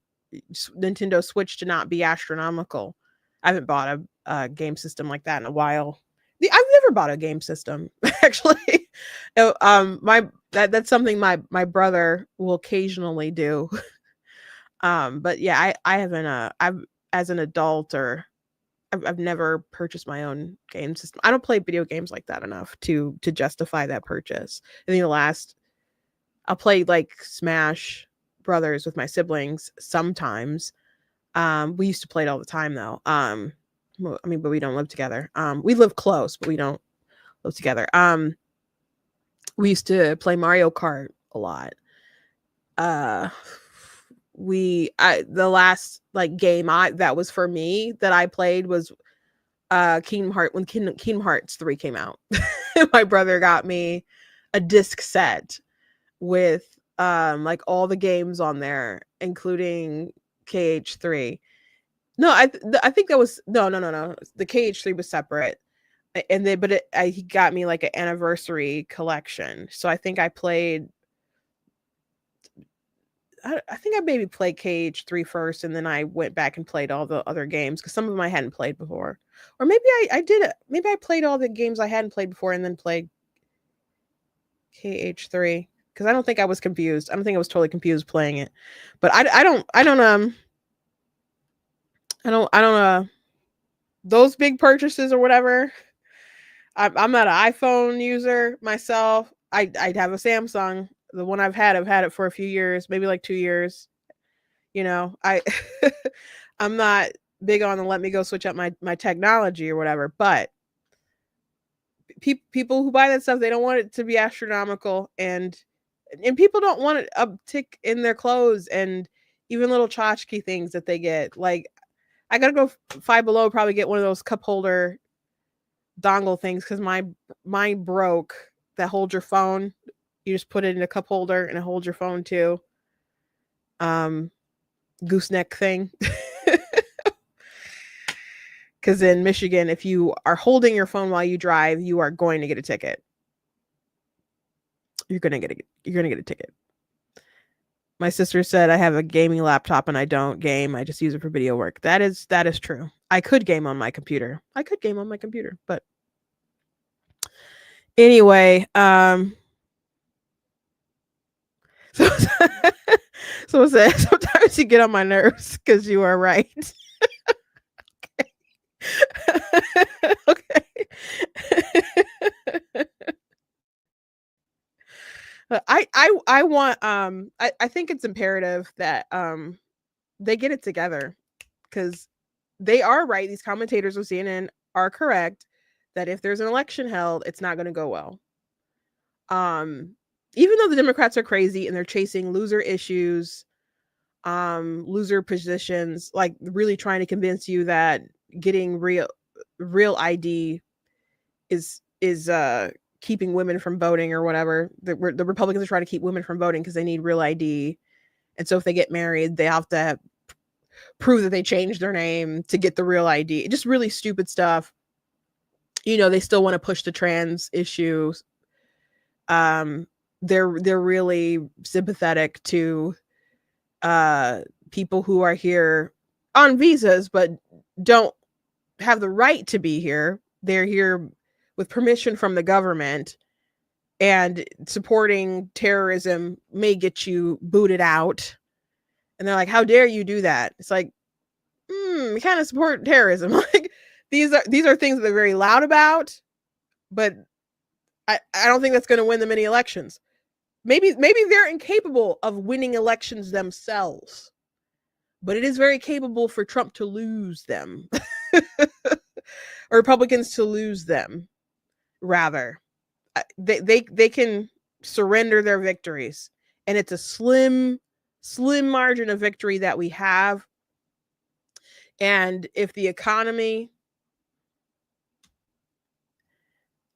Nintendo Switch to not be astronomical. I haven't bought a game system like that in a while. I've never bought a game system, actually. That's something my brother will occasionally do. But yeah, I haven't. I've as an adult, or I've never purchased my own game system. I don't play video games like that enough to justify that purchase. I think I'll play like Smash Brothers with my siblings sometimes. We used to play it all the time though. But we don't live together. We live close, but we don't live together. We used to play Mario Kart a lot. The last like game that was for me that I played was Kingdom Hearts 3 came out. My brother got me a disc set with like all the games on there, including KH3. No, I think that was no. The KH3 was separate, and he got me like an anniversary collection. So I think I played. I think I maybe played KH3 first, and then I went back and played all the other games because some of them I hadn't played before, or maybe I did it. Maybe I played all the games I hadn't played before and then played KH3 because I don't think I was confused. I don't think I was totally confused playing it, but I don't those big purchases or whatever. I'm not an iPhone user myself. I'd have a Samsung. The one I've had it for a few years, maybe like 2 years. You know, I'm not big on the let me go switch up my technology or whatever, but people who buy that stuff, they don't want it to be astronomical, and people don't want an uptick in their clothes and even little tchotchke things that they get. Like, I gotta go Five Below, probably get one of those cup holder dongle things because mine broke, that holds your phone. You just put it in a cup holder and it holds your phone too. Gooseneck thing. Because in Michigan, if you are holding your phone while you drive, you are going to get a ticket. You're gonna get a ticket. My sister said I have a gaming laptop and I don't game. I just use it for video work. That is true. I could game on my computer. But anyway, so sometimes you get on my nerves because you are right. Okay. I want I think it's imperative that they get it together, because they are right. These commentators with CNN are correct that if there's an election held, it's not going to go well. Even though the Democrats are crazy and they're chasing loser issues, loser positions, like really trying to convince you that getting real ID is keeping women from voting or whatever. The Republicans are trying to keep women from voting because they need real ID. And so if they get married, they have to prove that they changed their name to get the real ID. Just really stupid stuff. they still want to push the trans issues. They're really sympathetic to people who are here on visas but don't have the right to be here. They're here with permission from the government, and supporting terrorism may get you booted out. And they're like, how dare you do that? It's like, we kind of support terrorism. Like, these are things that they're very loud about, but I don't think that's going to win them any elections. Maybe they're incapable of winning elections themselves, but it is very capable for Trump to lose them. Or Republicans to lose them, rather. They can surrender their victories, and it's a slim margin of victory that we have. And if the economy,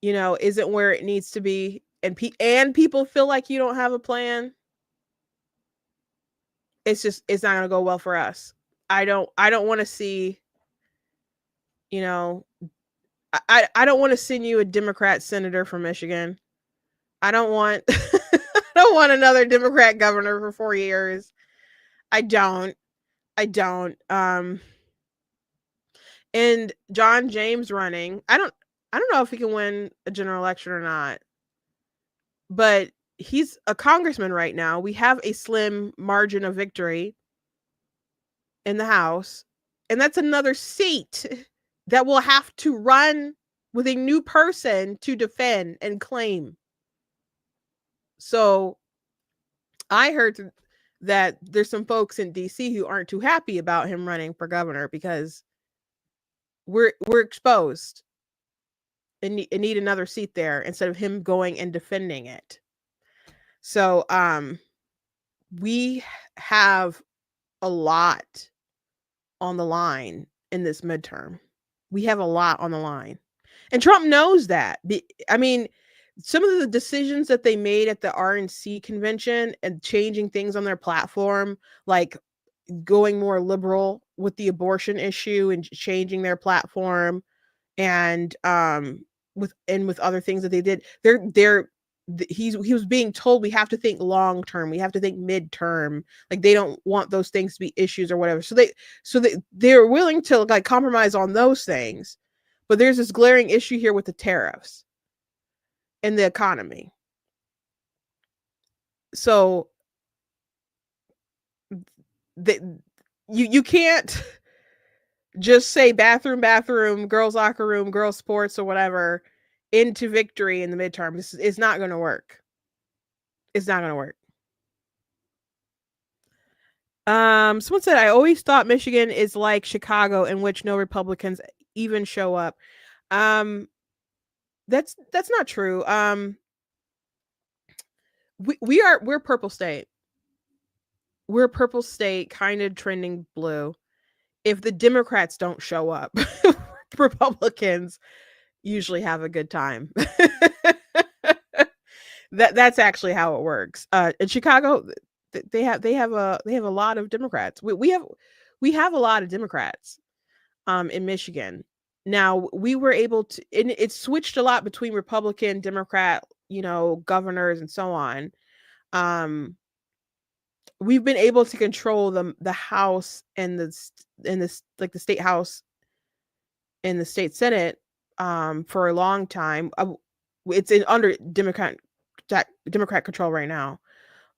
isn't where it needs to be, and people feel like you don't have a plan, it's not going to go well for us. I don't want to see, I don't want to send you a Democrat senator from Michigan. I don't want I don't want another Democrat governor for 4 years. I don't. And John James running. I don't know if he can win a general election or not. But he's a congressman right now. We have a slim margin of victory in the House, and that's another seat that will have to run with a new person to defend and claim. So I heard that there's some folks in DC who aren't too happy about him running for governor because we're exposed and need another seat there instead of him going and defending it. So we have a lot on the line in this midterm. We have a lot on the line. And Trump knows that. I mean, some of the decisions that they made at the RNC convention and changing things on their platform, like going more liberal with the abortion issue and changing their platform, and with other things that they did, he was being told we have to think long term, we have to think midterm. Like, they don't want those things to be issues or whatever. So they're willing to like compromise on those things. But there's this glaring issue here with the tariffs and the economy. So you can't just say bathroom, girls locker room, girls sports or whatever into victory in the midterm. It's not going to work. It's not going to work. Someone said, I always thought Michigan is like Chicago, in which no Republicans even show up. That's not true. We're purple state. We're purple state, kind of trending blue. If the Democrats don't show up, Republicans usually have a good time. That's actually how it works. In Chicago, they have a lot of Democrats. We have a lot of Democrats in Michigan. Now, we were able to, and it switched a lot between Republican, Democrat, governors and so on. We've been able to control the House and the state House and the state Senate for a long time. It's under Democrat control right now,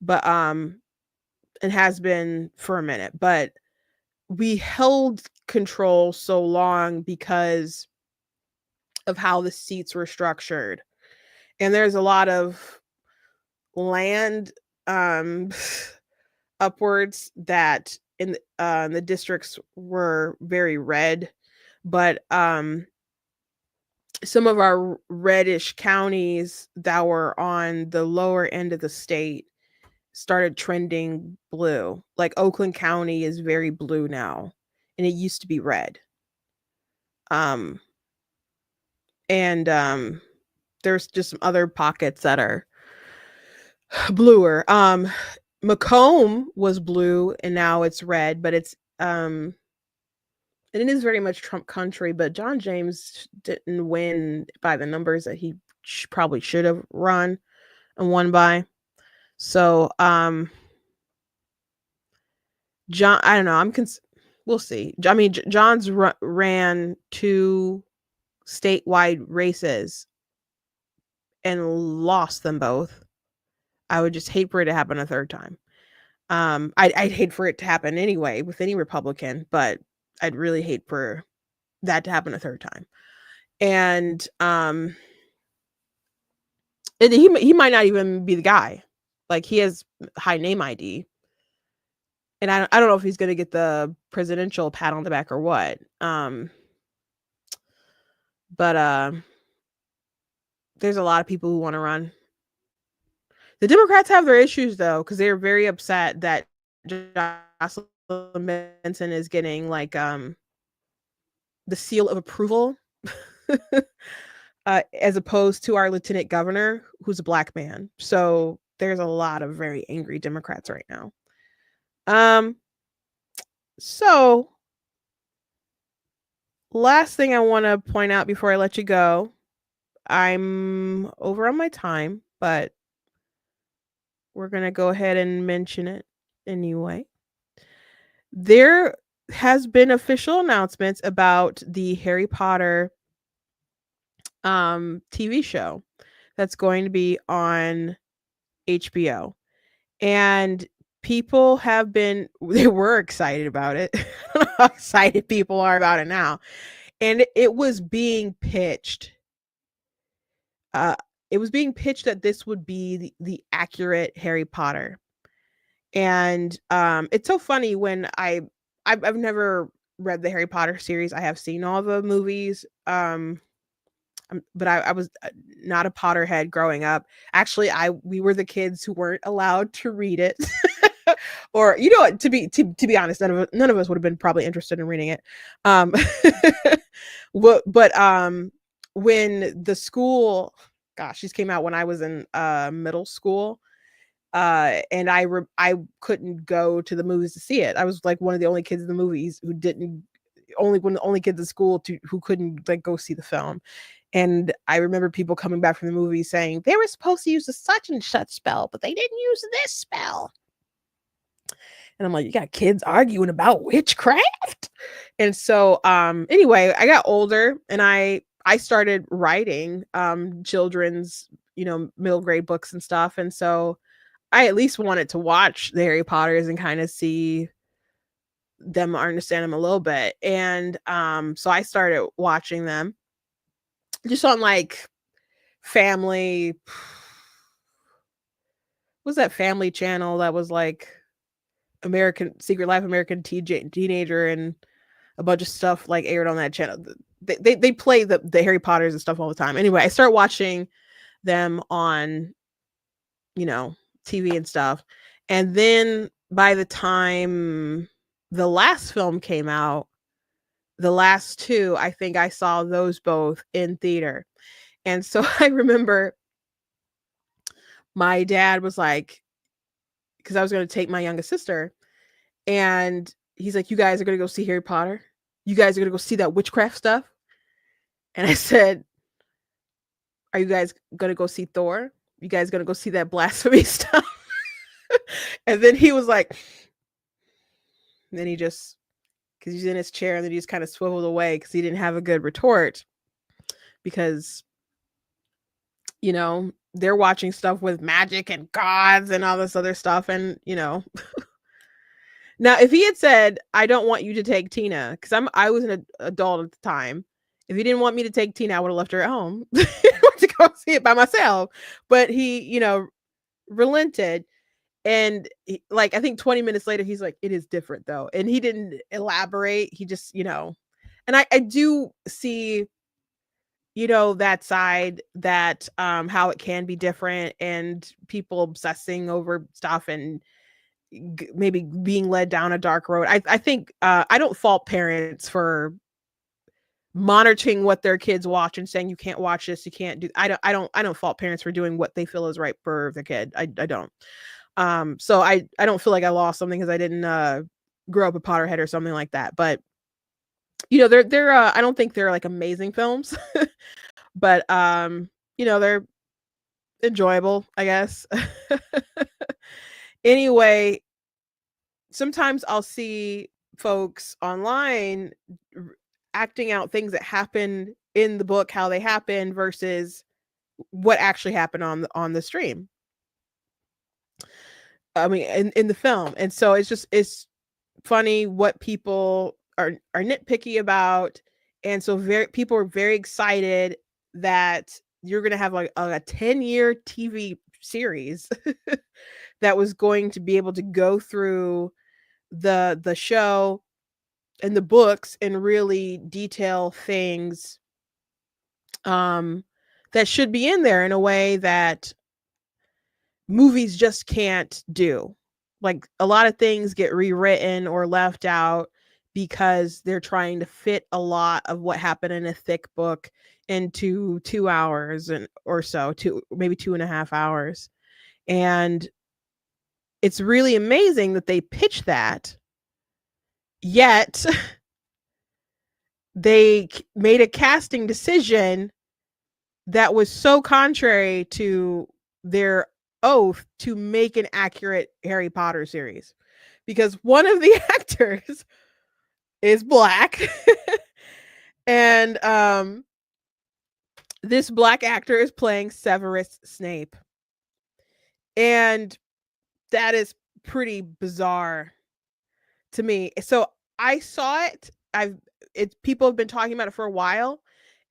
but it has been for a minute. But we held control so long because of how the seats were structured, and there's a lot of land upwards that in the districts were very red, but some of our reddish counties that were on the lower end of the state started trending blue. Like Oakland County is very blue now, and it used to be red. And there's just some other pockets that are bluer. Macomb was blue and now it's red, but it's and it is very much Trump country, but John James didn't win by the numbers that he probably should have run and won by. So, John, I don't know. We'll see. I mean, John's ran 2 statewide races and lost them both. I would just hate for it to happen a third time. I'd hate for it to happen anyway with any Republican, but I'd really hate for that to happen a third time. And he might not even be the guy. Like, he has high name ID. And I don't know if he's going to get the presidential pat on the back or what. But there's a lot of people who want to run. The Democrats have their issues, though, because they're very upset that Jocelyn Benson is getting like the seal of approval as opposed to our lieutenant governor, who's a black man. So there's a lot of very angry Democrats right now. So last thing I want to point out before I let you go, I'm over on my time, but we're going to go ahead and mention it anyway. There has been official announcements about the Harry Potter TV show that's going to be on HBO. And people they were excited about it. I don't know how excited people are about it now. And it was being pitched. It was being pitched that this would be the accurate Harry Potter. And it's so funny when I've never read the Harry Potter series. I have seen all the movies. But I was not a Potterhead growing up. Actually, we were the kids who weren't allowed to read it. Or, you know what, to be honest, none of us would have been probably interested in reading it. When the school, gosh, these came out when I was in middle school, and I couldn't go to the movies to see it. I was like one of the only kids in the movies one of the only kids in school who couldn't like go see the film. And I remember people coming back from the movie saying they were supposed to use a such and such spell, but they didn't use this spell. And I'm like, you got kids arguing about witchcraft? And so anyway, I got older and I started writing children's, middle grade books and stuff. And so I at least wanted to watch the Harry Potters and kind of see them, understand them a little bit. And so I started watching them just on like Family. What was that Family Channel that was like American Secret Life, American Teenager, and a bunch of stuff like aired on that channel. They play the Harry Potters and stuff all the time. Anyway, I start watching them on, TV and stuff. And then by the time the last film came out, the last 2, I think I saw those both in theater. And so I remember my dad was like, because I was going to take my youngest sister, and he's like, you guys are going to go see Harry Potter? You guys are going to go see that witchcraft stuff? And I said, are you guys going to go see Thor? You guys going to go see that blasphemy stuff? And then he was like, and then he just, because he's in his chair, and then he just kind of swiveled away because he didn't have a good retort, because they're watching stuff with magic and gods and all this other stuff. And now if he had said, I don't want you to take Tina, because I was an adult at the time. If he didn't want me to take Tina, I would have left her at home to go see it by myself. But he relented. And I think 20 minutes later, he's like, it is different though. And he didn't elaborate. He just, and I do see, that side, that how it can be different, and people obsessing over stuff and maybe being led down a dark road. I think I don't fault parents for monitoring what their kids watch and saying, you can't watch this, you can't do. I don't fault parents for doing what they feel is right for their kid. I don't. So I don't feel like I lost something because I didn't grow up a Potterhead or something like that. But they're I don't think they're like amazing films, but they're enjoyable, I guess. Anyway, sometimes I'll see folks online acting out things that happen in the book, how they happen versus what actually happened on the stream. I mean, in the film. And so it's funny what people are nitpicky about. And so people are very excited that you're going to have like a 10-year TV series that was going to be able to go through the show and the books and really detail things that should be in there in a way that movies just can't do. Like a lot of things get rewritten or left out because they're trying to fit a lot of what happened in a thick book into 2 hours or so, maybe 2.5 hours. And it's really amazing that they pitch that, yet they made a casting decision that was so contrary to their oath to make an accurate Harry Potter series, because one of the actors is black and this black actor is playing Severus Snape, and that is pretty bizarre to me. So I saw it. People have been talking about it for a while.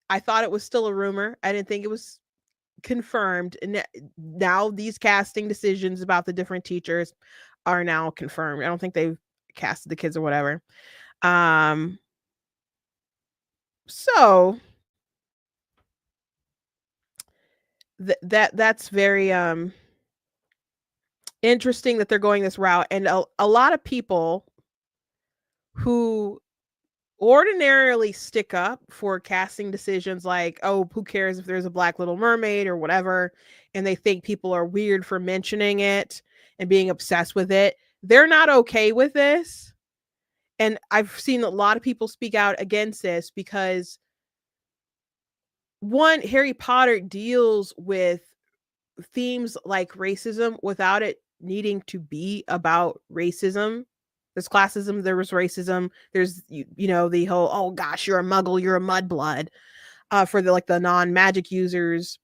I thought it was still a rumor. I didn't think it was confirmed. And now these casting decisions about the different teachers are now confirmed. I don't think they've casted the kids or whatever. So that's very interesting that they're going this route. And a lot of people who ordinarily stick up for casting decisions like, oh, who cares if there's a black Little Mermaid or whatever, and they think people are weird for mentioning it and being obsessed with it, they're not okay with this. And I've seen a lot of people speak out against this because, one, Harry Potter deals with themes like racism without it needing to be about racism. There's classism, there was racism, there's the whole, oh gosh, you're a muggle, you're a mudblood, for the non-magic users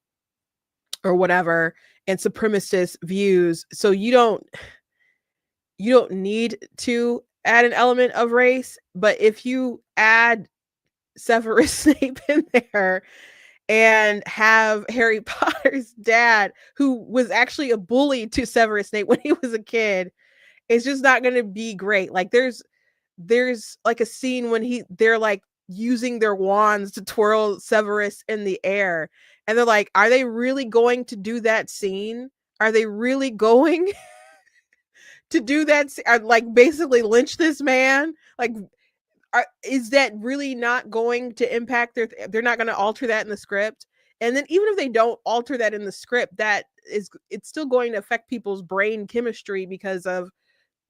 or whatever, and supremacist views. So you don't need to add an element of race, but if you add Severus Snape in there and have Harry Potter's dad, who was actually a bully to Severus Snape when he was a kid, it's just not going to be great. Like there's like a scene when they're like using their wands to twirl Severus in the air, and they're like, are they really going to do that scene? Are they really going to do that? Like basically lynch this man? Like, is that really not going to impact they're not going to alter that in the script? And then even if they don't alter that in the script, it's still going to affect people's brain chemistry, because of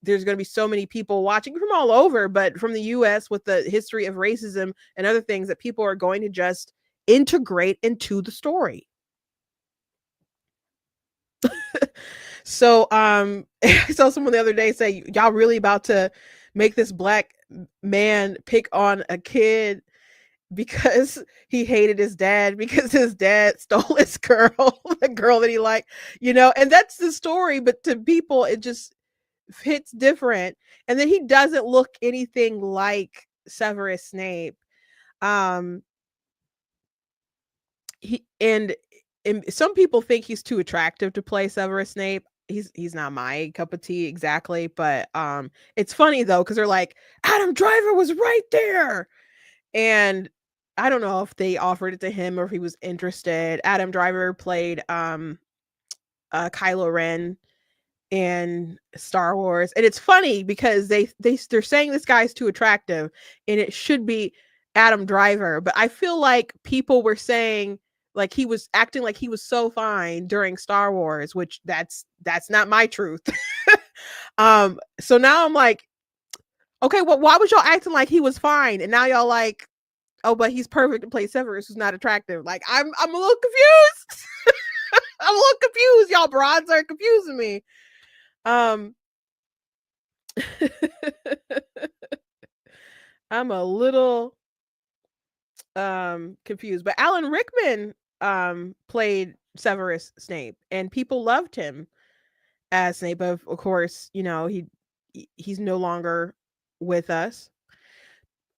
there's going to be so many people watching from all over, but from the US with the history of racism and other things that people are going to just integrate into the story. So I saw someone the other day say, y'all really about to make this black man pick on a kid because he hated his dad because his dad stole his girl, the girl that he liked, and that's the story. But to people, it just hits different. And then he doesn't look anything like Severus Snape. And some people think he's too attractive to play Severus Snape. He's not my cup of tea exactly, but it's funny though, because they're like, Adam Driver was right there, and I don't know if they offered it to him or if he was interested. Adam Driver played Kylo Ren in Star Wars, and it's funny because they're saying this guy's too attractive and it should be Adam Driver, but I feel like people were saying like he was acting like he was so fine during Star Wars, which that's not my truth. So now I'm like, Okay, well, why was y'all acting like he was fine, and now y'all like, oh, but he's perfect to play Severus, who's not attractive. Like, I'm a little confused. I'm a little confused. Y'all broads are confusing me. I'm a little confused. But Alan Rickman played Severus Snape, and people loved him as Snape. Of course, you know, he's no longer with us.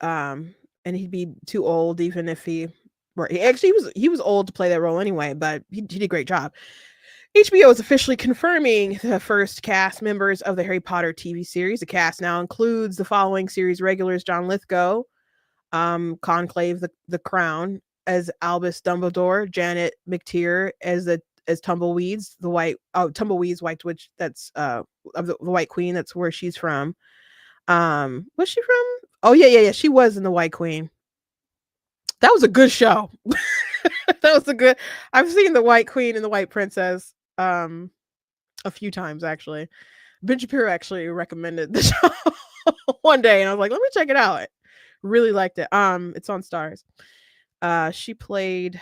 And he'd be too old even if he were actually he was old to play that role anyway, but he did a great job. HBO is officially confirming the first cast members of the Harry Potter TV series. The cast now includes the following series regulars: John Lithgow, Conclave, the Crown as Albus Dumbledore, Janet McTeer as Tumbleweeds, Tumbleweeds White Witch. That's of the White Queen. That's where she's from. Was she from? Oh yeah. She was in the White Queen. That was a good show. That was a good. I've seen the White Queen and the White Princess a few times actually. Ben Shapiro actually recommended the show one day, and I was like, let me check it out. Really liked it. It's on Stars. She played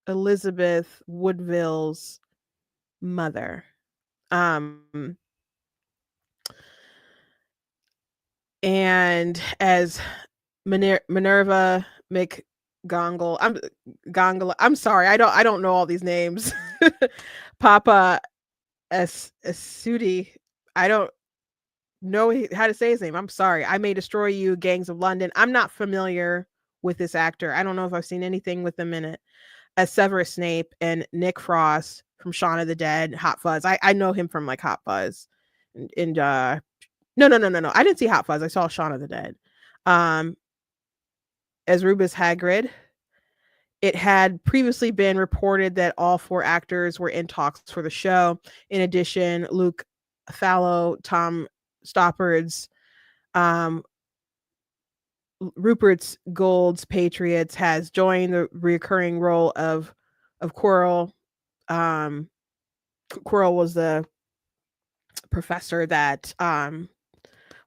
Elizabeth Woodville's mother. And as Minerva McGongle, I'm sorry, I don't know all these names. Papa Esudi, I don't know how to say his name. I'm sorry. I May Destroy You, Gangs of London. I'm not familiar with this actor. I don't know if I've seen anything with him in it. As Severus Snape, and Nick Frost from Shaun of the Dead, Hot Fuzz. I know him from like Hot Fuzz. And no. I didn't see Hot Fuzz. I saw Shaun of the Dead. As Rubus Hagrid. It had previously been reported that all 4 actors were in talks for the show. In addition, Luke Fallow, Tom Stoppard's, Rupert's Gold's Patriots has joined the recurring role of Quirrell. Quirrell was the professor that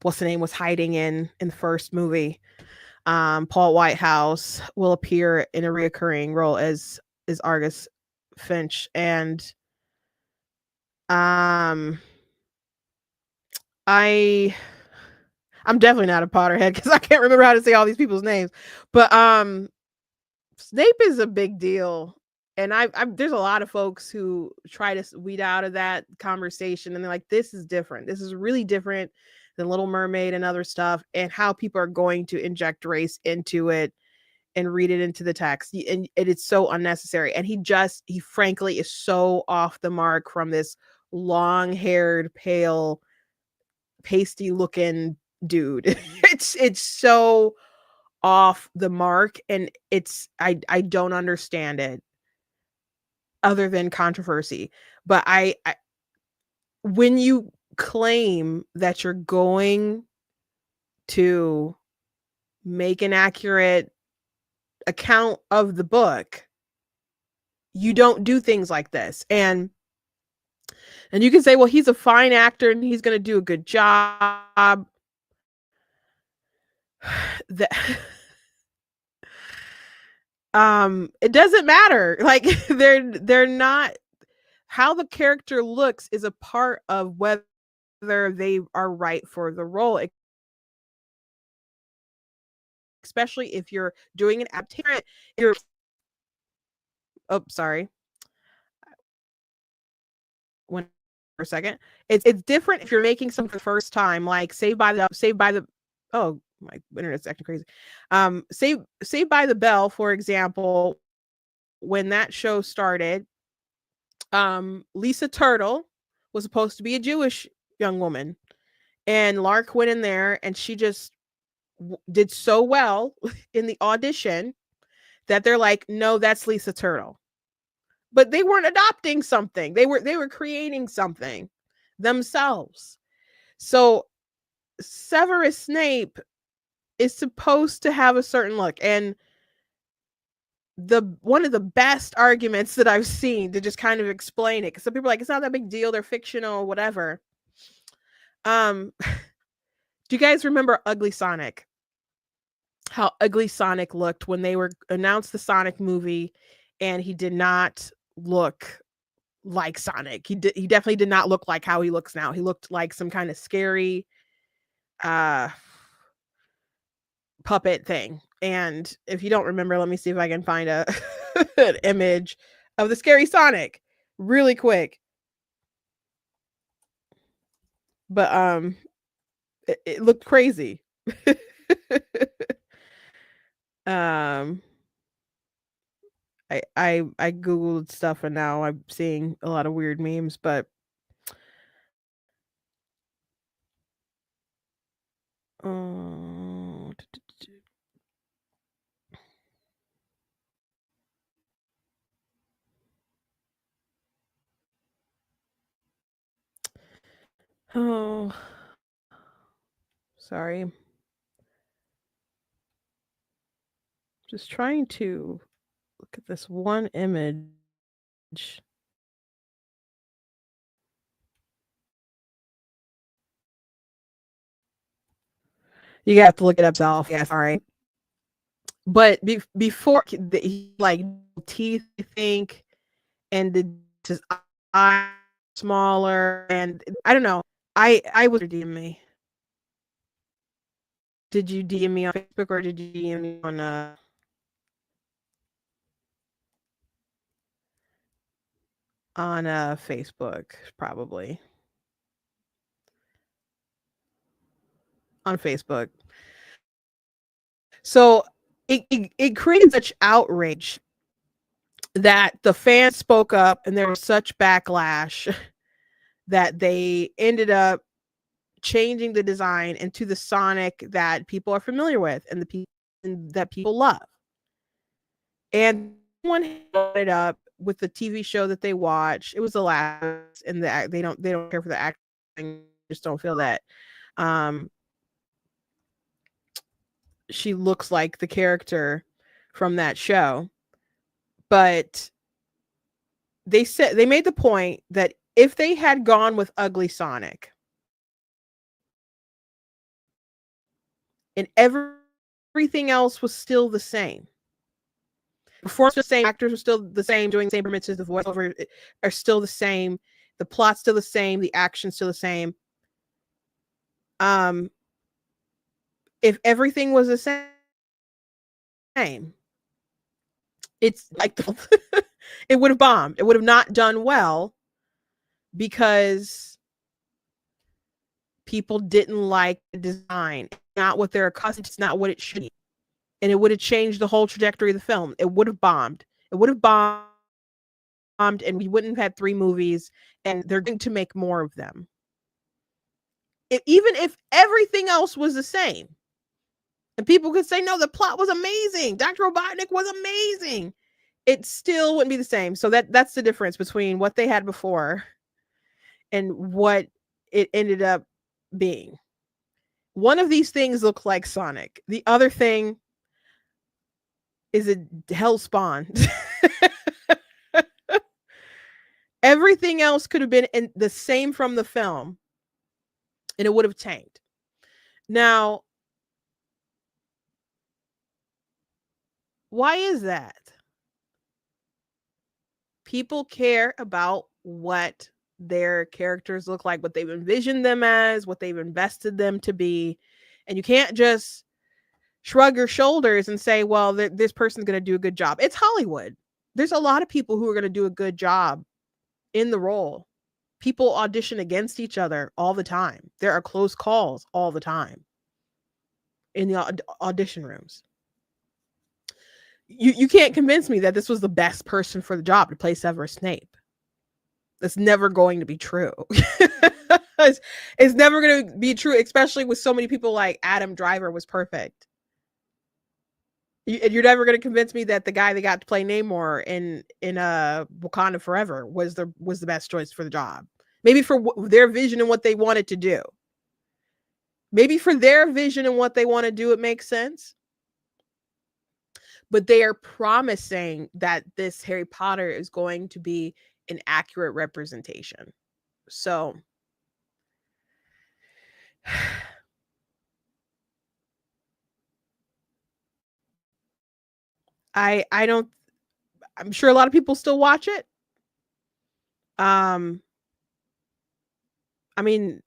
what's the name was hiding in the first movie. Paul Whitehouse will appear in a reoccurring role as Argus Finch, and I'm definitely not a Potterhead because I can't remember how to say all these people's names. But Snape is a big deal, and there's a lot of folks who try to weed out of that conversation, and they're like, "This is different. This is really different than Little Mermaid and other stuff," and how people are going to inject race into it and read it into the text, and it's so unnecessary. And he frankly is so off the mark from this long-haired, pale, pasty looking dude. It's so off the mark, and I don't understand it other than controversy. But I when you claim that you're going to make an accurate account of the book, you don't do things like this. And you can say, well, he's a fine actor and he's going to do a good job. It doesn't matter. Like they're not, how the character looks is a part of whether they are right for the role, especially if you're doing an adaptation. Sorry. One for a second. It's different if you're making something for the first time, like Saved by the oh, my internet's acting crazy. Saved by the Bell, for example, when that show started, Lisa Turtle was supposed to be a Jewish young woman, and Lark went in there and she just did so well in the audition that they're like, no, that's Lisa Turtle. But they weren't adopting something. They were creating something themselves. So Severus Snape is supposed to have a certain look, and one of the best arguments that I've seen to just kind of explain it, because some people are like, it's not that big deal, they're fictional, whatever. Do you guys remember Ugly Sonic? How ugly Sonic looked when they were announced the Sonic movie, and he did not look like Sonic. He definitely did not look like how he looks now. He looked like some kind of scary puppet thing. And if you don't remember, let me see if I can find an image of the scary Sonic really quick. But it looked crazy. I googled stuff and now I'm seeing a lot of weird memes, but oh, sorry. Just trying to look at this one image. You have to look it up yourself. Yeah, sorry. But before like teeth, I think, and his eye smaller, and I don't know. I was DM me. Did you DM me on Facebook or did you DM me on Facebook? Probably on Facebook. So it created such outrage that the fans spoke up, and there was such backlash that they ended up changing the design into the Sonic that people are familiar with and that people love. And someone held it up with the TV show that they watch. It was the last, and they don't care for the acting. Just don't feel that she looks like the character from that show. But they made the point that if they had gone with Ugly Sonic and everything else was still the same, performance was the same, actors were still the same, doing the same performances, the voiceover are still the same, the plot's still the same, the action's still the same. If everything was the same, it's like it would have bombed. It would have not done well because people didn't like the design. It's not what they're accustomed to. It's not what it should be. And it would have changed the whole trajectory of the film. It would have bombed. It would have bombed, and we wouldn't have had 3 movies, and they're going to make more of them. Even if everything else was the same. And people could say, no, the plot was amazing. Dr. Robotnik was amazing. It still wouldn't be the same. So that's the difference between what they had before and what it ended up being. One of these things looked like Sonic. The other thing is a hell spawn. Everything else could have been the same from the film, and it would have tanked. Now, why is that? People care about what their characters look like, what they've envisioned them as, what they've invested them to be. And you can't just shrug your shoulders and say, well, this person's going to do a good job. It's Hollywood. There's a lot of people who are going to do a good job in the role. People audition against each other all the time. There are close calls all the time in the audition rooms. You can't convince me that this was the best person for the job to play Severus Snape. That's never going to be true. It's never going to be true, especially with so many people like Adam Driver was perfect. You're never going to convince me that the guy that got to play Namor in Wakanda Forever was the best choice for the job. Maybe for their vision and what they wanted to do. Maybe for their vision and what they want to do, it makes sense. But they are promising that this Harry Potter is going to be an accurate representation. So I don't. I'm sure a lot of people still watch it. I mean,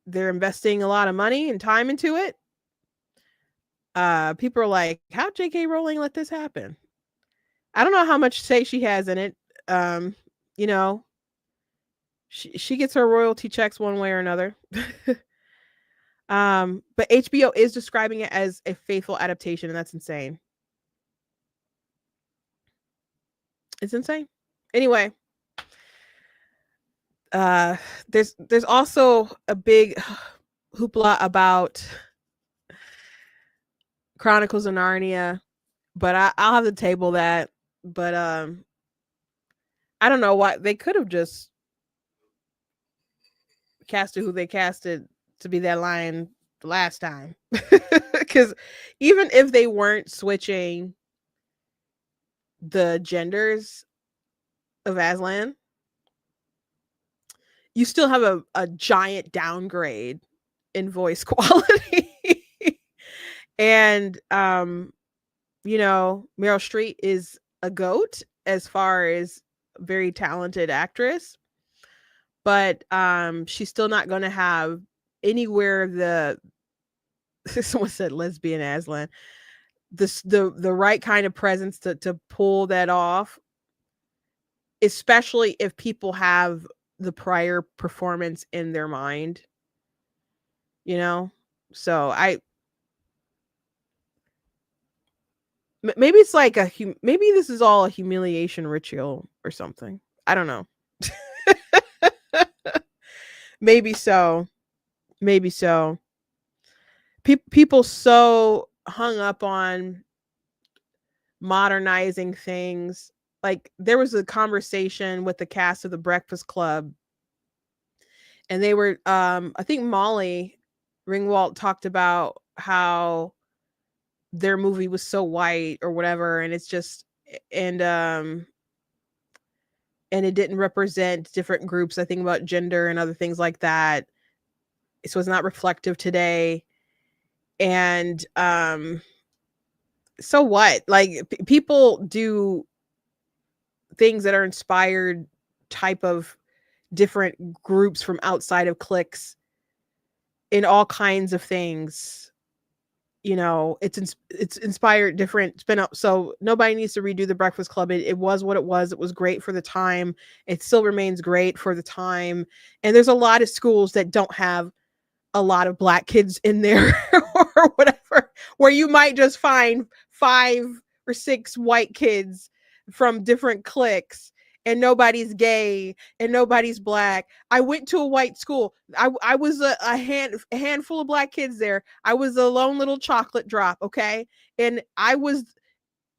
they're investing a lot of money and time into it. People are like, "How J.K. Rowling let this happen?" I don't know how much say she has in it. You know, she gets her royalty checks one way or another. But HBO is describing it as a faithful adaptation, and that's insane. It's insane. Anyway, there's also a big hoopla about Chronicles of Narnia, but I'll have to table that. But I don't know why they could have just casted who they casted to be that lion the last time. Because even if they weren't switching the genders of Aslan, you still have a giant downgrade in voice quality. And you know, Meryl Streep is a goat as far as very talented actress, but she's still not going to have anywhere the someone said lesbian Aslan, the right kind of presence to pull that off, especially if people have the prior performance in their mind, you know. So maybe it's like maybe this is all a humiliation ritual or something. I don't know. Maybe so. Maybe so. People so hung up on modernizing things. Like there was a conversation with the cast of The Breakfast Club, and they were I think Molly Ringwald talked about how their movie was so white or whatever, and it's just and it didn't represent different groups. I think about gender and other things like that. So it's not reflective today. And so what? Like people do things that are inspired type of different groups from outside of cliques in all kinds of things. You know, it's inspired different spin up. So nobody needs to redo The Breakfast Club. It was what it was. It was great for the time. It still remains great for the time. And there's a lot of schools that don't have a lot of black kids in there or whatever, where you might just find 5 or 6 white kids from different cliques, and nobody's gay and nobody's black. I went to a white school. I was a handful of black kids there. I was a lone little chocolate drop, okay? And I was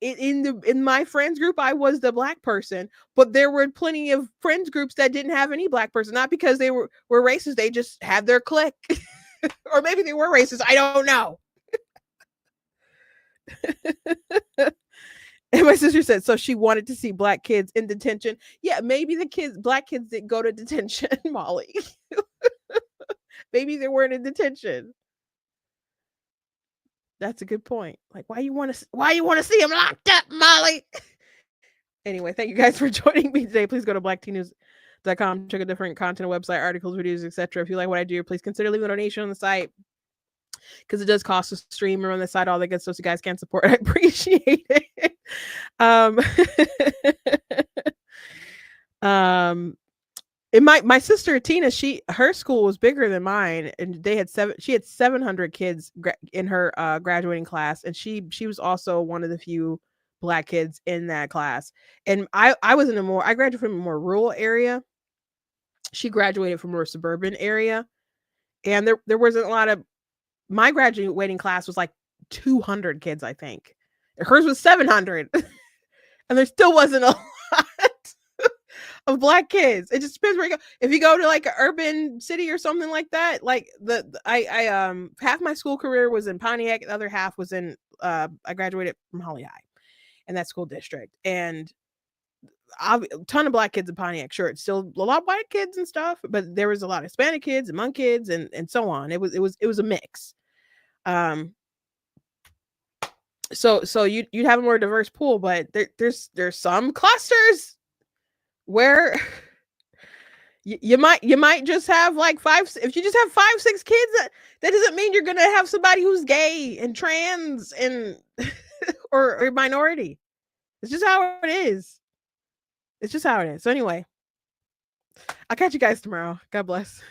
in my friends group, I was the black person, but there were plenty of friends groups that didn't have any black person, not because they were racist, they just had their clique. Or maybe they were racist, I don't know. And my sister said, so she wanted to see black kids in detention. Yeah, maybe black kids didn't go to detention, Molly. Maybe they weren't in detention. That's a good point. Like, why you want to see them locked up, Molly? Anyway, thank you guys for joining me today. Please go to blacktnews.com, check out different content, website, articles, videos, etc. If you like what I do, please consider leaving a donation on the site, because it does cost to stream and on the site, all that good stuff, so you guys can support. I appreciate it. And my sister Tina, her school was bigger than mine, and she had 700 kids in her graduating class, and she was also one of the few black kids in that class. And I graduated from a more rural area. She graduated from a more suburban area, and there wasn't a lot of, my graduating class was like 200 kids, I think. Hers was 700. And there still wasn't a lot of black kids. It just depends where you go. If you go to like an urban city or something like that, like I half my school career was in Pontiac, the other half was in I graduated from Holly High in that school district. And a ton of black kids in Pontiac. Sure, it's still a lot of white kids and stuff, but there was a lot of Hispanic kids and Hmong kids and so on. It was a mix. So you'd have a more diverse pool, but there's some clusters where you might just have like if you just have 5-6 kids, that doesn't mean you're gonna have somebody who's gay and trans and or minority. It's just how it is. It's just how it is. So anyway, I'll catch you guys tomorrow. God bless.